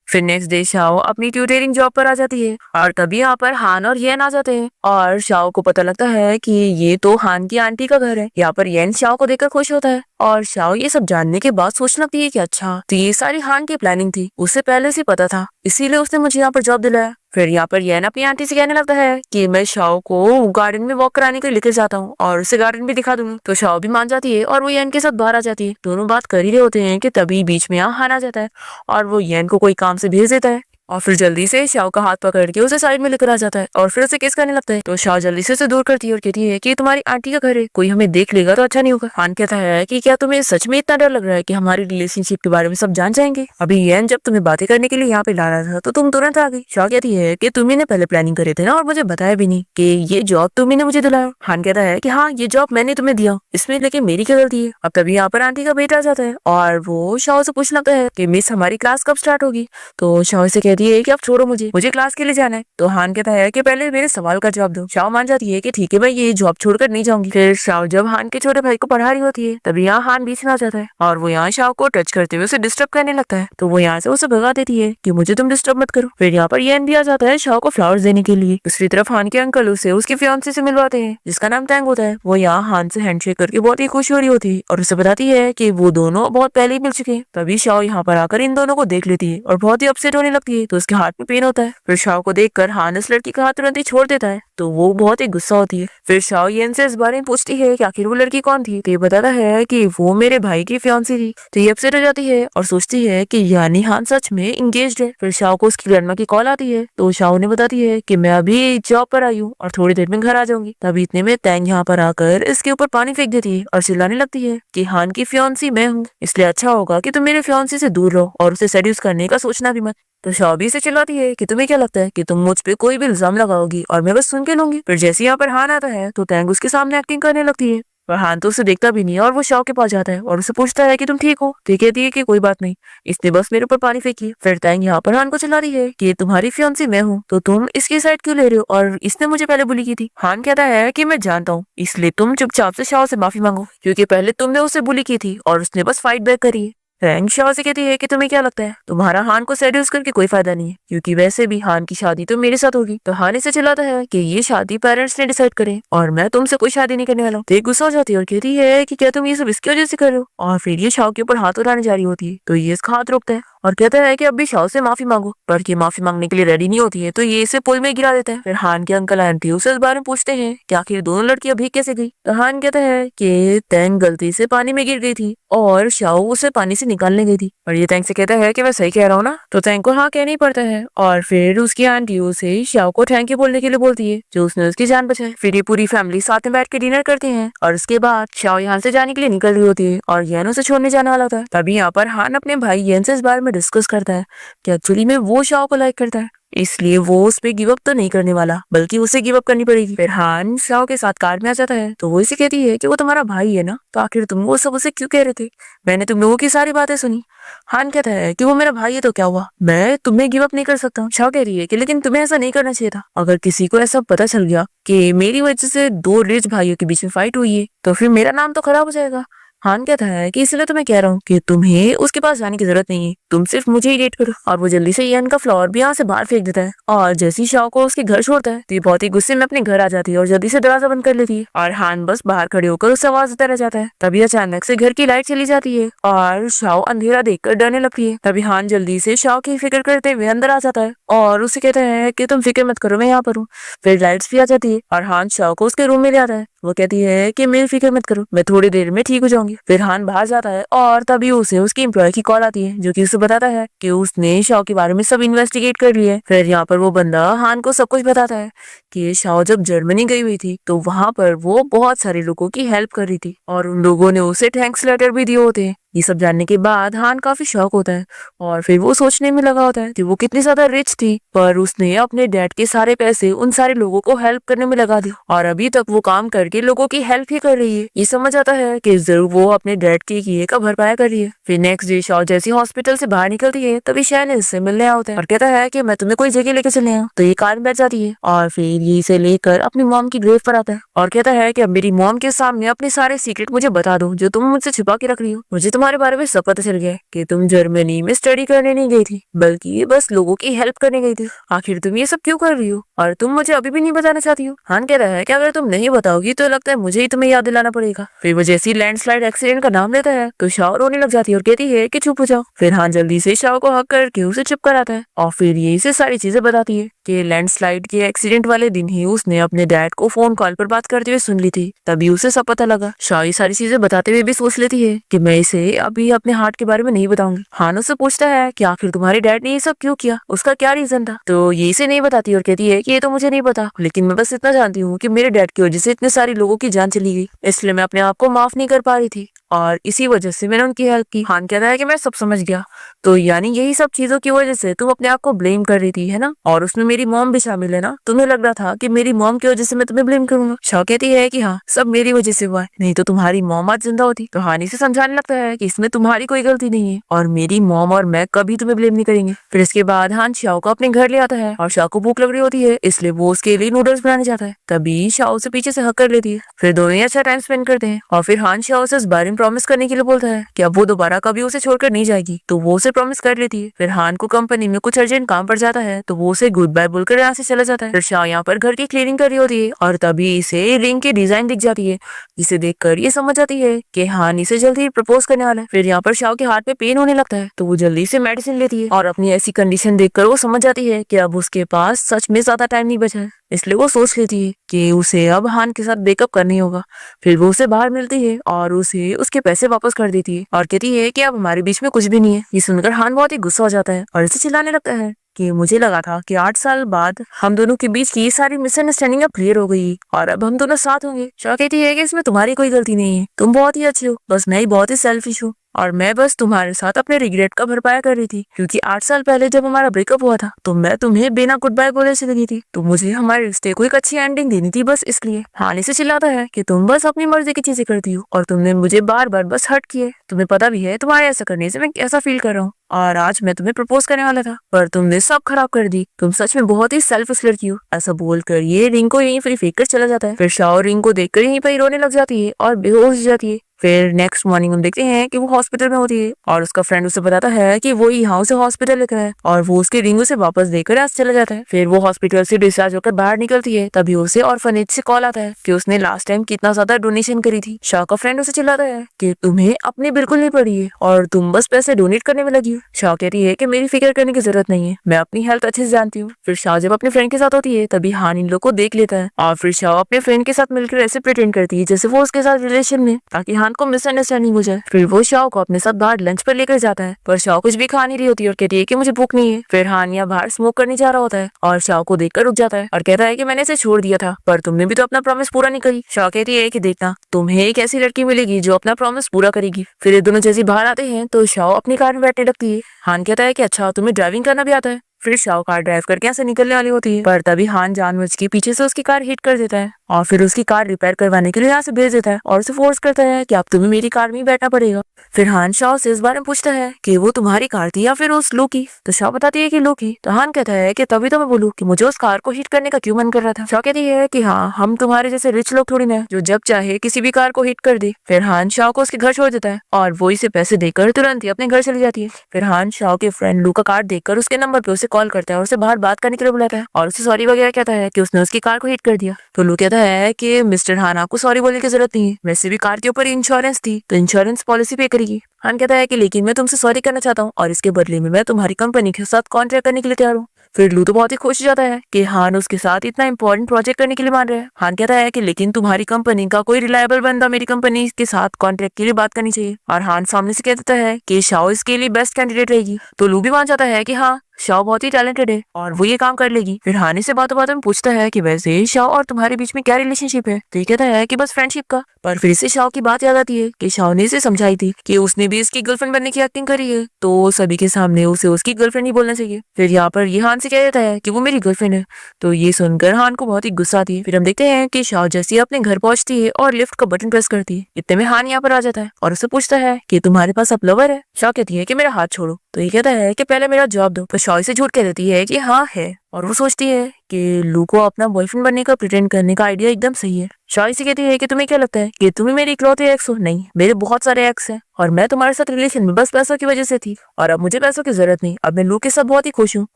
फिर नेक्स्ट डे शाओ अपनी ट्यूटरिंग जॉब पर आ जाती है और तभी यहाँ पर हान और येन आ जाते हैं और शाओ को पता लगता है कि ये तो हान की आंटी का घर है। यहाँ पर येन शाओ को देखकर खुश होता है और शाओ ये सब जानने के बाद सोचने लगती है कि अच्छा, तो ये सारी हान की प्लानिंग थी, उसे पहले से पता था, इसीलिए उसने मुझे यहाँ पर जॉब दिलाया। फिर यहाँ पर येन अपनी आंटी से कहने लगता है कि मैं शाओ को गार्डन में वॉक कराने के लिए लेकर जाता हूँ और उसे गार्डन भी दिखा दूंगी। तो शाओ भी मान जाती है और वो येन के साथ बाहर आ जाती है। दोनों बात कर ही रहे होते हैं कि तभी बीच में यहाँ हान आ जाता है और वो येन को कोई काम से भेज देता है और फिर जल्दी से शाओ का हाथ पकड़ के उसे साइड में लेकर आ जाता है और फिर उसे किस करने लगता है। तो शाओ जल्दी से उसे दूर करती है और कहती है कि तुम्हारी आंटी का घर है, कोई हमें देख लेगा तो अच्छा नहीं होगा। हान कहता है कि क्या तुम्हें सच में इतना डर लग रहा है कि हमारी रिलेशनशिप के बारे में सब जान जाएंगे? अभी येन जब तुम्हें बातें करने के लिए यहाँ पे ला रहा था तो तुम तुरंत आ गई। शाओ कहती है कि तुम्ही ने पहले प्लानिंग करे थे ना और मुझे बताया भी नहीं कि ये जॉब तुम्ही ने मुझे दिलाया। हान कहता है कि हाँ, ये जॉब मैंने तुम्हें दिया, इसमें लेकिन मेरी क्या गलती है। अब तभी यहाँ पर आंटी का बेटा आ जाता है और वो शाओ से पूछने लगता है कि मिस हमारी क्लास कब स्टार्ट होगी। तो शाओ से कहती है कि आप छोड़ो, मुझे क्लास के लिए जाना है। तो हान कहता है कि पहले मेरे सवाल का जवाब दो। शाओ मान जाती है कि ठीक है मैं ये जॉब छोड़कर नहीं जाऊंगी। फिर शाओ जब हान के छोटे भाई को पढ़ा रही होती है तभी यहाँ हान बीच में आ जाता है और वो यहाँ शाओ को टच करते हुए उसे डिस्टर्ब करने लगता है। तो वो यहाँ से उसे भगा देती है कि मुझे तुम डिस्टर्ब मत करो। फिर यहाँ पर येन भी आ जाता है शाओ को फ्लावर्स देने के लिए। दूसरी तरफ हान के अंकल उसे उसकी फियांसे से मिलवाते हैं जिसका नाम टैंग होता है। वो यहाँ हान से हैंडशेक करके बहुत ही खुश हो रही होती है और उसे बताती है कि वो दोनों बहुत पहले ही मिल चुके हैं। तभी शाओ यहाँ पर आकर इन दोनों को देख लेती है और बहुत ही अपसेट होने लगती है। तो उसके हाथ में पेन होता है। फिर शाओ को देखकर हान इस लड़की का हाथ तुरंत ही छोड़ देता है तो वो बहुत ही गुस्सा होती है। फिर शाओ येन से इस बारे में पूछती है कि आखिर वो लड़की कौन थी। तो ये बताता है कि वो मेरे भाई की फियांसी थी। तो ये अपसेट हो जाती है और सोचती है कि यानी हान सच में इंगेज्ड है। फिर शाओ को उसकी ग्रैंडमा की कॉल आती है तो शाओ ने बताती है कि मैं अभी जॉब पर आई हूँ और थोड़ी देर में घर आ जाऊंगी। तभी इतने में टैंग यहाँ पर आकर इसके ऊपर पानी फेंक देती है और चिल्लाने लगती है कि हान की फियांसी मैं हूँ, इसलिए अच्छा होगा कि तुम मेरे फियांसी से दूर रहो और उसे सेड्यूस करने का सोचना भी मत। तो शाओ भी से चिल्लाती है कि तुम्हें क्या लगता है कि तुम मुझ पे कोई भी इल्जाम लगाओगी और मैं बस सुन के लूंगी। फिर जैसे यहाँ पर हान आता है तो टैंग उसके सामने एक्टिंग करने लगती है पर हान तो उसे देखता भी नहीं है और वो शाओ के पास जाता है और उसे पूछता है कि तुम ठीक हो। तो कहती है कि कोई बात नहीं, इसने बस मेरे ऊपर पानी फेंकी। फिर टैंग यहाँ पर हान को चिल्ला रही है कि तुम्हारी फियांसी मैं हूँ तो तुम इसकी साइड क्यों ले रहे हो और इसने मुझे पहले बुली की थी। हान कहता है कि मैं जानता हूँ, इसलिए तुम चुपचाप से शाओ से माफी मांगो क्योंकि पहले तुमने उसे बुली की थी और उसने बस फाइट बैक करी है। टैंग शाओ से कहती है कि तुम्हें क्या लगता है तुम्हारा हान को सेड्यूस करके कोई फायदा नहीं है क्योंकि वैसे भी हान की शादी तो मेरे साथ होगी। तो हान इसे चिल्लाता है कि ये शादी पेरेंट्स ने डिसाइड करे और मैं तुमसे कोई शादी नहीं करने वाला हूँ। तो ये गुस्सा हो जाती है और कहती है कि क्या तुम ये सब इसकी वजह से कर रहे हो। और फिर ये शाओ के ऊपर हाथ उठाने जा रही होती है तो ये इसका हाथ रोकता है और कहता है कि अब भी शाओ से माफी मांगो। पर ये माफी मांगने के लिए रेडी नहीं होती है तो ये इसे पुल में गिरा देता है। फिर हान के अंकल आंटी उसे इस बारे में पूछते हैं कि आखिर दोनों लड़कियां भीग कैसे गई। तो हान कहता है कि टैंग गलती से पानी में गिर गई थी और शाओ उसे पानी से निकालने गई थी। और ये टैंग से कहता है कि मैं सही कह रहा हूँ ना। तो टैंग को हाँ कहना ही पड़ता है और फिर उसकी आंटी उसे शाओ को थैंक यू बोलने के लिए बोलती है जो उसने उसकी जान बचाई। फिर ये पूरी फैमिली साथ में बैठ के डिनर करते हैं और उसके बाद शाओ यहाँ से जाने के लिए निकल रही होती है और येन उसे छोड़ने जाने वाला होता है। तभी यहाँ पर हान अपने भाई येन से इस बारे में डिस्कस करता है कि एक्चुअली में वो शाओ को लाइक करता है इसलिए वो उस पे गिव अप तो नहीं करने वाला बल्कि उसे गिव अप करनी पड़ेगी। फिर हान शाओ के साथ कार में आ जाता है तो वो इसे कहती है कि वो तुम्हारा भाई है ना, तो आखिर तुम वो सब उसे क्यों कह रहे थे, मैंने तुम लोगों की सारी बातें सुनी। हान कहता है कि वो मेरा भाई है तो क्या हुआ, मैं तुम्हें गिव अप नहीं कर सकता। शाओ कह रही है कि लेकिन तुम्हें ऐसा नहीं करना चाहिए था। अगर किसी को ऐसा पता चल गया कि मेरी वजह से दो रिच भाइयों के बीच में फाइट हुई है तो फिर मेरा नाम तो खराब हो जाएगा। हान कहता है कि इसलिए तो मैं कह रहा हूँ कि तुम्हें उसके पास जाने की जरूरत नहीं है, तुम सिर्फ मुझे ही डेट करो। और वो जल्दी से येन का फ्लावर भी यहाँ से बाहर फेंक देता है और जैसे ही शाओ को उसके घर छोड़ता है तो ये बहुत ही गुस्से में अपने घर आ जाती है और जल्दी से दरवाजा बंद कर लेती है और हान बस बाहर खड़े होकर उससे आवाज देता रह जाता है। तभी अचानक से घर की लाइट चली जाती है और शाओ अंधेरा देखकर डरने लगती है। तभी हान जल्दी से शाओ की फिक्र करते हुए अंदर आ जाता है और उसे कहता है कि तुम फिक्र मत करो, मैं यहाँ पर हूँ। फिर लाइट्स भी आ जाती है और हान शाओ को उसके रूम में ले आता है। वो कहती है कि मेरी फिक्र मत करो, मैं थोड़ी देर में ठीक हो जाऊंगी। फिर हान बाहर जाता है और तभी उसे उसकी एम्प्लॉय की कॉल आती है जो कि उसे बताता है कि उसने शाओ के बारे में सब इन्वेस्टिगेट कर लिया है। फिर यहाँ पर वो बंदा हान को सब कुछ बताता है कि शाओ जब जर्मनी गई हुई थी तो वहां पर वो बहुत सारे लोगों की हेल्प कर रही थी और उन लोगों ने उसे थैंक्स लेटर भी दिए होते हैं। ये सब जानने के बाद हान काफी शॉक होता है और फिर वो सोचने में लगा होता है कि वो कितनी ज्यादा रिच थी पर उसने अपने डैड के सारे पैसे उन सारे लोगों को हेल्प करने में लगा दिए और अभी तक वो काम करके लोगों की हेल्प ही कर रही है। ये समझ आता है कि जरूर वो अपने डैड के किए का भरपाया कर रही है। फिर नेक्स्ट डे शाओ जैसी हॉस्पिटल से बाहर निकलती है तभी शैन इससे मिलने आया होता है और कहता है कि मैं तुम्हें कोई जगह लेके चले आऊं। तो ये कार में बैठ जाती है और फिर ये इसे लेकर अपनी मॉम की ग्रेव पर आता है और कहता है कि अब मेरी मॉम के सामने अपने सारे सीक्रेट मुझे बता दो जो तुम मुझसे छुपा के रख रही हो। मुझे तुम्हारे बारे में सब पता चल गया कि तुम जर्मनी में स्टडी करने नहीं गई थी बल्कि बस लोगों की हेल्प करने गई थी। आखिर तुम ये सब क्यों कर रही हो और तुम मुझे अभी भी नहीं बताना चाहती हो। हान कह रहा है कि अगर तुम नहीं बताओगी तो लगता है मुझे ही तुम्हें याद दिलाना पड़ेगा। फिर वो जैसी लैंडस्लाइड एक्सीडेंट का नाम लेता है तो शाओ रोने लग जाती है और कहती है कि चुप हो जाओ। फिर हान जल्दी से शाओ को हक करके उसे चुप कराता है और फिर ये इसे सारी चीजें बताती है कि लैंडस्लाइड के एक्सीडेंट वाले दिन ही उसने अपने डैड को फोन कॉल पर बात करते हुए सुन ली थी। तभी उसे सब पता लगा। शाओ ये सारी चीजें बताते हुए भी सोच लेती है कि मैं इसे अभी अपने हार्ट के बारे में नहीं बताऊंगी। हान उससे पूछता है कि आखिर तुम्हारे डैड ने ये सब क्यों किया, उसका क्या रीजन था। तो ये इसे नहीं बताती और कहती है कि ये तो मुझे नहीं पता, लेकिन मैं बस इतना जानती हूँ कि मेरे डैड की वजह से इतने सारे लोगों की जान चली गई, इसलिए मैं अपने आप को माफ नहीं कर पा रही थी और इसी वजह से मैंने उनकी हेल्प की। हान कहता है कि मैं सब समझ गया, तो यानी यही सब चीजों की वजह से तुम अपने आप को ब्लेम कर रही थी, है ना, और उसमें मेरी मॉम भी शामिल है ना। तुम्हें लग रहा था कि मेरी मॉम की वजह से मैं तुम्हें ब्लेम करूंगा। शाओ कहती है कि हाँ, सब मेरी वजह से हुआ है, नहीं तो तुम्हारी मॉम आज जिंदा होती। तो हानी से समझाने लगता है कि इसमें तुम्हारी कोई गलती नहीं है और मेरी मॉम और मैं कभी तुम्हें ब्लेम नहीं करेंगे। फिर इसके बाद हान शाओ को अपने घर ले आता है और शाओ को भूख लग रही होती है, इसलिए वो उसके लिए नूडल्स बनाने जाता है। तभी शाओ से पीछे से हक कर लेती है। फिर दोनों ही अच्छा टाइम स्पेंड करते हैं और फिर हान शाओ से इस बारे में प्रॉमिस करने के लिए बोलता है कि अब वो दोबारा कभी उसे छोड़कर नहीं जाएगी। तो वो उसे प्रॉमिस कर लेती है। फिर हान को कंपनी में कुछ अर्जेंट काम पड़ जाता है, तो वो उसे गुड बाय बोलकर यहाँ से चला जाता है। फिर शाओ यहाँ पर घर की क्लीनिंग कर रही होती है और तभी इसे रिंग की डिजाइन दिख जाती है, जिसे देखकर ये समझ जाती है कि हान इसे जल्दी ही प्रपोज करने वाला है। फिर यहाँ पर शाओ के हाथ में पेन होने लगता है, तो वो जल्दी से मेडिसिन लेती है और अपनी ऐसी कंडीशन देखकर वो समझ जाती है कि अब उसके पास सच में ज्यादा टाइम नहीं बचा है, इसलिए वो सोच लेती है कि उसे अब हान के साथ ब्रेकअप करनी होगा। फिर वो उसे बाहर मिलती है और उसे उसके पैसे वापस कर देती है और कहती है कि अब हमारे बीच में कुछ भी नहीं है। ये सुनकर हान बहुत ही गुस्सा हो जाता है और इसे चिल्लाने लगता है कि मुझे लगा था कि 8 साल बाद हम दोनों के बीच की सारी मिसअंडरस्टैंडिंग अब क्लियर हो गई और अब हम दोनों साथ होंगे। शाओ कहती है कि इसमें तुम्हारी कोई गलती नहीं है, तुम बहुत ही अच्छे हो, बस मैं ही बहुत ही सेल्फिश हूँ और मैं बस तुम्हारे साथ अपने रिग्रेट का भरपाया कर रही थी, क्योंकि 8 साल पहले जब हमारा ब्रेकअप हुआ था तो मैं तुम्हें बिना गुड बाय बोले चली गई थी, तो मुझे हमारे रिश्ते को एक अच्छी एंडिंग देनी थी, बस इसलिए। हानि से चिल्लाता है कि तुम बस अपनी मर्जी की चीजें करती हो और तुमने मुझे बार बार बस हर्ट किए, तुम्हें पता भी है तुम्हारे ऐसा करने से मैं कैसा फील कर रहा हूँ और आज मैं तुम्हें प्रपोज करने वाला था पर तुमने सब खराब कर दी, तुम सच में बहुत ही सेल्फिश लड़की हो। ऐसा बोलकर ये रिंग को यहीं पर फेंक कर चला जाता है। फिर शाओ रिंग को देखकर यहीं पर रोने लग जाती है और बेहोश हो जाती है। फिर नेक्स्ट मॉर्निंग हम देखते हैं कि वो हॉस्पिटल में होती है और उसका फ्रेंड उसे बताता है कि वो यहाँ से हॉस्पिटल लेकर है और वो उसके रिंग उसे वापस देकर आज चला जाता है। फिर वो हॉस्पिटल से डिस्चार्ज होकर बाहर निकलती है, तभी उसे ऑर्फनेज से कॉल आता है कि उसने लास्ट टाइम कितना ज्यादा डोनेशन करी थी। शाह का फ्रेंड उसे चिल्लाता है कि तुम्हें अपनी बिल्कुल नहीं पड़ी है और तुम बस पैसे डोनेट करने में लगी हो। शाह कहती है कि मेरी फिक्र करने की जरूरत नहीं है, मैं अपनी हेल्थ अच्छे से जानती हूँ। फिर शाह जब अपने फ्रेंड के साथ होती है तभी हान इन लोग को देख लेता है और फिर शाह अपने फ्रेंड के साथ मिलकर ऐसे प्रिटेंड करती है जैसे वो उसके साथ रिलेशन में, ताकि हान को मिसअंडरस्टैंडिंग हो जाए। फिर वो शाओ को अपने साथ बाहर लंच पर लेकर जाता है, पर शाओ कुछ भी खा नहीं रही होती है और कहती है कि मुझे भूख नहीं है। फिर हान यहाँ बाहर स्मोक करने जा रहा होता है और शाओ को देखकर रुक जाता है और कहता है कि मैंने इसे छोड़ दिया था, पर तुमने भी तो अपना प्रॉमिस पूरा नहीं करी। शाओ कहती है कि देखना, तुम्हें एक ऐसी लड़की मिलेगी जो अपना प्रॉमिस पूरा करेगी। फिर ये दोनों जैसे बाहर आते हैं तो शाओ अपनी कार में बैठने लगती है। हान कहता है कि अच्छा, तुम्हें ड्राइविंग करना भी आता है। फिर शाओ कार ड्राइव करके यहाँ से निकलने वाली होती है, पर तभी हान जानबूझ के पीछे से उसकी कार हिट कर देता है और फिर उसकी कार रिपेयर करवाने के लिए यहाँ से भेज देता है और उसे फोर्स करता है कि अब तुम्हें मेरी कार में ही बैठना पड़ेगा। फिर हान शाओ से इस बारे में पूछता है कि वो तुम्हारी कार थी या फिर उस लू की, तो शाओ बताती है कि लू की। तो हान कहता है कि तभी तो मैं बोलूँ कि मुझे उस कार को हिट करने का क्यों मन कर रहा था। शाओ कहती है कि हाँ, हम तुम्हारे जैसे रिच लोग थोड़ी ना जो जब चाहे किसी भी कार को हिट कर दे। फिर हान शाओ को उसके घर छोड़ देता है और वो इसे पैसे देकर तुरंत ही अपने घर चली जाती है। फिर हान शाओ के फ्रेंड लू का कार्ड देखकर उसके नंबर पे उसे कॉल करता है और उसे बाहर बात करने के लिए बुलाता है और उसे सॉरी वगैरह कहता है कि उसने उसकी कार को हिट कर दिया। तो लू कहता है कि मिस्टर हान, आपको सॉरी बोलने की जरूरत नहीं है, वैसे भी कार के ऊपर इंश्योरेंस थी तो इंश्योरेंस पॉलिसी पे करेगी। हान कहता है कि लेकिन मैं तुमसे सॉरी करना चाहता हूँ और इसके बदले में मैं तुम्हारी कंपनी के साथ कॉन्ट्रैक्ट करने के लिए तैयार हूँ। फिर लू तो बहुत ही खुश हो जाता है कि हान उसके साथ इतना इंपॉर्टेंट प्रोजेक्ट करने के लिए मान रहा है। हान कहता है कि लेकिन तुम्हारी कंपनी का कोई रिलायबल बंदा मेरी कंपनी के साथ कॉन्ट्रैक्ट के लिए बात करनी चाहिए। और हान सामने से कह देता है कि शाओ इसके लिए बेस्ट कैंडिडेट रहेगी। तो लू भी मान जाता है कि हाँ, शाओ बहुत ही टैलेंटेड है और वो ये काम कर लेगी। फिर हानि से बातों बातों में पूछता है कि वैसे शाओ और तुम्हारे बीच में क्या रिलेशनशिप है। तो ये कहता है कि बस फ्रेंडशिप का। पर फिर से शाओ की बात याद आती है कि शाओ ने इसे समझाई थी कि उसने भी इसकी गर्लफ्रेंड बनने की एक्टिंग करी है, तो सभी के सामने उसे उसकी गर्लफ्रेंड ही बोलना चाहिए। फिर यहाँ पर ये हान से कह देता है कि वो मेरी गर्लफ्रेंड है। तो ये सुनकर हान को बहुत ही गुस्सा आती है। फिर हम देखते हैं कि शाओ जैसे अपने घर पहुंचती है और लिफ्ट का बटन प्रेस करती है, इतने में हान यहाँ पर आ जाता है और उसे पूछता है कि तुम्हारे पास अब लवर है। शाओ कहती है कि मेरा हाथ छोड़ो। तो ये कहता है कि पहले मेरा जवाब दो। तो शाओ से झूठ कह देती है कि हाँ है और वो सोचती है कि लू को अपना बॉयफ्रेंड बनने का प्रिटेंड करने का आइडिया एकदम सही है। शाओ इसे कहती है कि तुम्हें क्या लगता है कि तुम ही मेरी इकलौते एक्स हो? नहीं, मेरे बहुत सारे एक्स हैं और मैं तुम्हारे साथ रिलेशन में बस पैसों की वजह से थी और अब मुझे पैसों की जरूरत नहीं। अब मैं लू के साथ बहुत ही खुश हूँ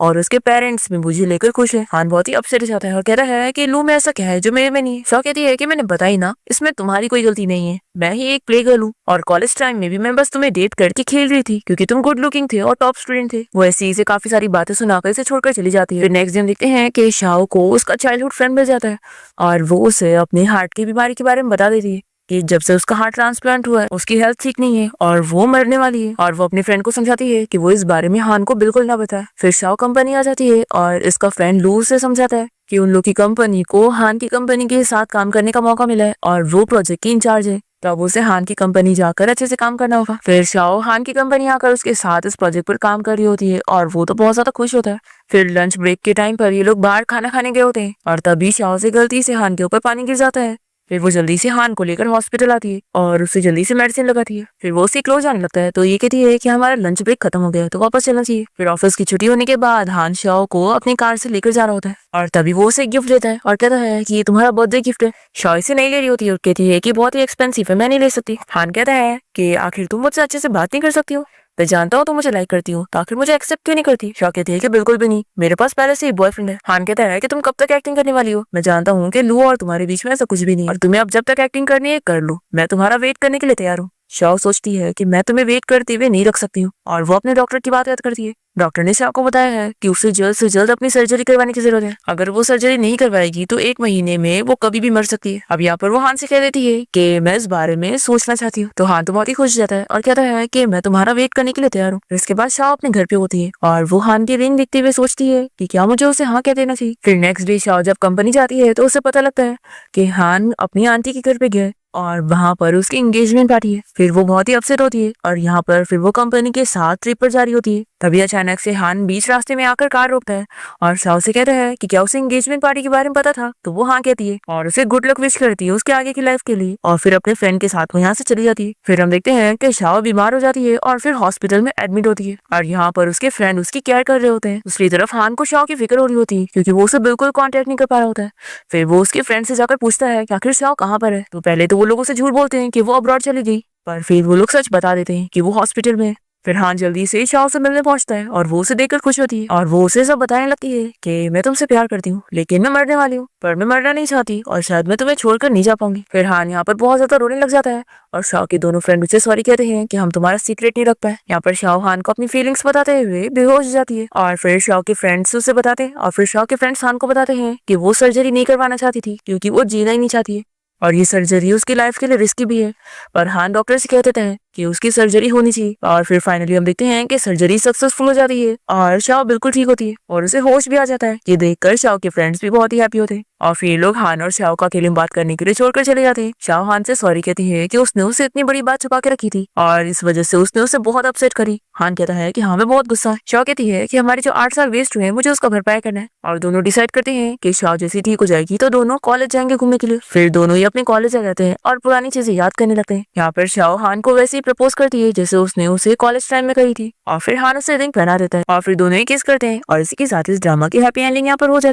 और उसके पेरेंट्स भी मुझे लेकर खुश है। हान बहुत ही अपसेट जाता है और कह रहा है कि लू में ऐसा क्या है जो मेरे में नहीं है। शाओ कहती है कि मैंने बताई ना, इसमें तुम्हारी कोई गलती नहीं है, मैं ही एक प्ले गर्ल हूँ और कॉलेज टाइम में भी मैं बस तुम्हें डेट करके खेल रही थी क्योंकि तुम गुड लुकिंग थे और टॉप स्टूडेंट थे। वो ऐसे इसे काफी सारी बातें सुनाकर इसे छोड़कर चली जाती है। फिर नेक्स्ट दिन देखते हैं कि शाओ को उसका चाइल्डहुड फ्रेंड मिल जाता है और वो उसे अपने हार्ट की बीमारी के बारे में बता देती है कि जब से उसका हार्ट ट्रांसप्लांट हुआ है उसकी हेल्थ ठीक नहीं है और वो मरने वाली है। और वो अपने फ्रेंड को समझाती है कि वो इस बारे में हान को बिल्कुल ना बताए। फिर शाओ कंपनी आ जाती है और इसका फ्रेंड लू से समझाता है कि उन लोग की कंपनी को हान की कंपनी के साथ काम करने का मौका मिला है और वो प्रोजेक्ट की इंचार्ज है, तब उसे हान की कंपनी जाकर अच्छे से काम करना होगा। फिर शाओ हान की कंपनी आकर उसके साथ इस प्रोजेक्ट पर काम कर रही होती है और वो तो बहुत ज्यादा खुश होता है। फिर लंच ब्रेक के टाइम पर ये लोग बाहर खाना खाने गए होते हैं और तभी शाओ से गलती से हान के ऊपर पानी गिर जाता है। फिर वो जल्दी से हान को लेकर हॉस्पिटल आती है और उसे जल्दी से मेडिसिन लगाती है। फिर वो उसे क्लोज आने लगता है तो ये कहती है कि हमारा लंच ब्रेक खत्म हो गया है तो वापस चलना चाहिए। फिर ऑफिस की छुट्टी होने के बाद हान शाओ को अपनी कार से लेकर जा रहा होता है और तभी वो उसे गिफ्ट देता है और कहता है कि ये तुम्हारा बर्थडे गिफ्ट है। शाओ इसे नहीं ले रही होती है और कहती है कि बहुत ही एक्सपेंसिव है, मैं नहीं ले सकती। हान कहता है कि आखिर तुम मुझसे अच्छे से बात नहीं कर सकती हो? मैं जानता हूँ तुम मुझे लाइक करती हो तो आखिर मुझे एक्सेप्ट क्यों नहीं करती? शाओ कहती है कि बिल्कुल भी नहीं, मेरे पास पहले से ही बॉयफ्रेंड है। हान कहता है कि तुम कब तक एक्टिंग करने वाली हो? मैं जानता हूँ कि लू और तुम्हारे बीच में ऐसा कुछ भी नहीं और तुम्हें अब जब तक एक्टिंग करनी है कर लो, मैं तुम्हारा वेट करने के लिए तैयार हूँ। शाओ सोचती है कि मैं तुम्हें वेट करते हुए नहीं रख सकती हूँ और वो अपने डॉक्टर की बात याद करती है। डॉक्टर ने शाओ को बताया है कि उसे जल्द से जल्द अपनी सर्जरी करवाने की जरूरत है, अगर वो सर्जरी नहीं करवाएगी तो 1 महीने में वो कभी भी मर सकती है। अब यहाँ पर वो हान से कह देती है कि मैं इस बारे में सोचना चाहती हूँ तो हान तो बहुत ही खुश जाता है और कहता है कि मैं तुम्हारा वेट करने के लिए तैयार हूँ। इसके बाद शाओ अपने घर पे होती है और वो हान की रिंग देखते हुए सोचती है कि क्या मुझे उसे हाँ कह देना चाहिए। फिर नेक्स्ट डे शाओ जब कंपनी जाती है तो उसे पता लगता है कि हान अपनी आंटी के घर पे गया और वहाँ पर उसकी एंगेजमेंट पार्टी है। फिर वो बहुत ही अपसेट होती है और यहाँ पर फिर वो कंपनी के साथ ट्रिप पर जा रही होती है। तभी अचानक से हान बीच रास्ते में आकर कार रोकता है और शाओ से कहता है कि क्या उसे एंगेजमेंट पार्टी के बारे में पता था? तो वो हाँ कहती है और उसे गुड लक विश करती है उसके आगे की लाइफ के लिए और फिर अपने फ्रेंड के साथ वो यहाँ से चली जाती है। फिर हम देखते हैं कि शाओ बीमार हो जाती है और फिर हॉस्पिटल में एडमिट होती है और यहाँ पर उसके फ्रेंड उसकी केयर कर रहे होते हैं। दूसरी तरफ हान को शाओ की फिक्र हो रही होती है क्योंकि वो उसे बिल्कुल कॉन्टेक्ट नहीं कर पा रहा होता है। फिर वो उसके फ्रेंड से जाकर पूछता है कि आखिर शाओ कहाँ पर है। तो पहले तो वो लोग उसे झूठ बोलते हैं कि वो अब्रॉड चली गई, पर फिर वो लोग सच बता देते हैं कि वो हॉस्पिटल में है। फिर हान जल्दी से शाओ से मिलने पहुंचता है और वो उसे देखकर खुश होती है और वो उसे सब बताने लगती है कि मैं तुमसे प्यार करती हूँ लेकिन मैं मरने वाली हूँ, पर मैं मरना नहीं चाहती और शायद मैं तुम्हें छोड़कर नहीं जा पाऊंगी। फिर हान यहाँ पर बहुत ज्यादा रोने लग जाता है और शाओ के दोनों फ्रेंड उसे सॉरी कहते हैं कि हम तुम्हारा सीक्रेट नहीं रख पाए। यहाँ पर शाओ हान को अपनी फीलिंग्स बताते हुए बेहोश हो जाती है और फिर शाओ के फ्रेंड्स उसे बताते हैं और फिर शाओ के फ्रेंड्स हान को बताते हैं कि वो सर्जरी नहीं करवाना चाहती थी क्योंकि वो जीना ही नहीं चाहती है और ये सर्जरी उसकी लाइफ के लिए रिस्की भी है। पर हान डॉक्टर से कह देते हैं कि उसकी सर्जरी होनी चाहिए और फिर फाइनली हम देखते हैं कि सर्जरी सक्सेसफुल हो जाती है और शाओ बिल्कुल ठीक होती है और उसे होश भी आ जाता है। ये देखकर शाओ के फ्रेंड्स भी बहुत ही हैप्पी होते हैं और फिर लोग हान और शाओ का अकेले में बात करने के लिए छोड़कर चले जाते हैं। शाओ हान से सॉरी कहती है कि उसने उसे इतनी बड़ी बात छुपा के रखी थी और इस वजह से उसने उसे बहुत अपसेट करी। हान कहता है कि हाँ मैं बहुत गुस्सा है। शाओ कहती है कि हमारे जो 8 साल वेस्ट हुए हैं मुझे उसका भरपाई करना है और दोनों डिसाइड करते हैं कि शाओ जैसी ठीक हो जाएगी तो दोनों कॉलेज जाएंगे घूमने के लिए। फिर दोनों ही अपने कॉलेज आ जाते हैं और पुरानी चीजें याद करने लगते हैं। यहाँ पर शाओ हान को वैसे ही प्रपोज करती है जैसे उसने उसे कॉलेज टाइम में करी थी और फिर हान उसे रिंग पहना देता है और फिर दोनों ही किस करते हैं और इसी के साथ इस ड्रामा की हैप्पी एंडिंग यहाँ पर हो जाती है।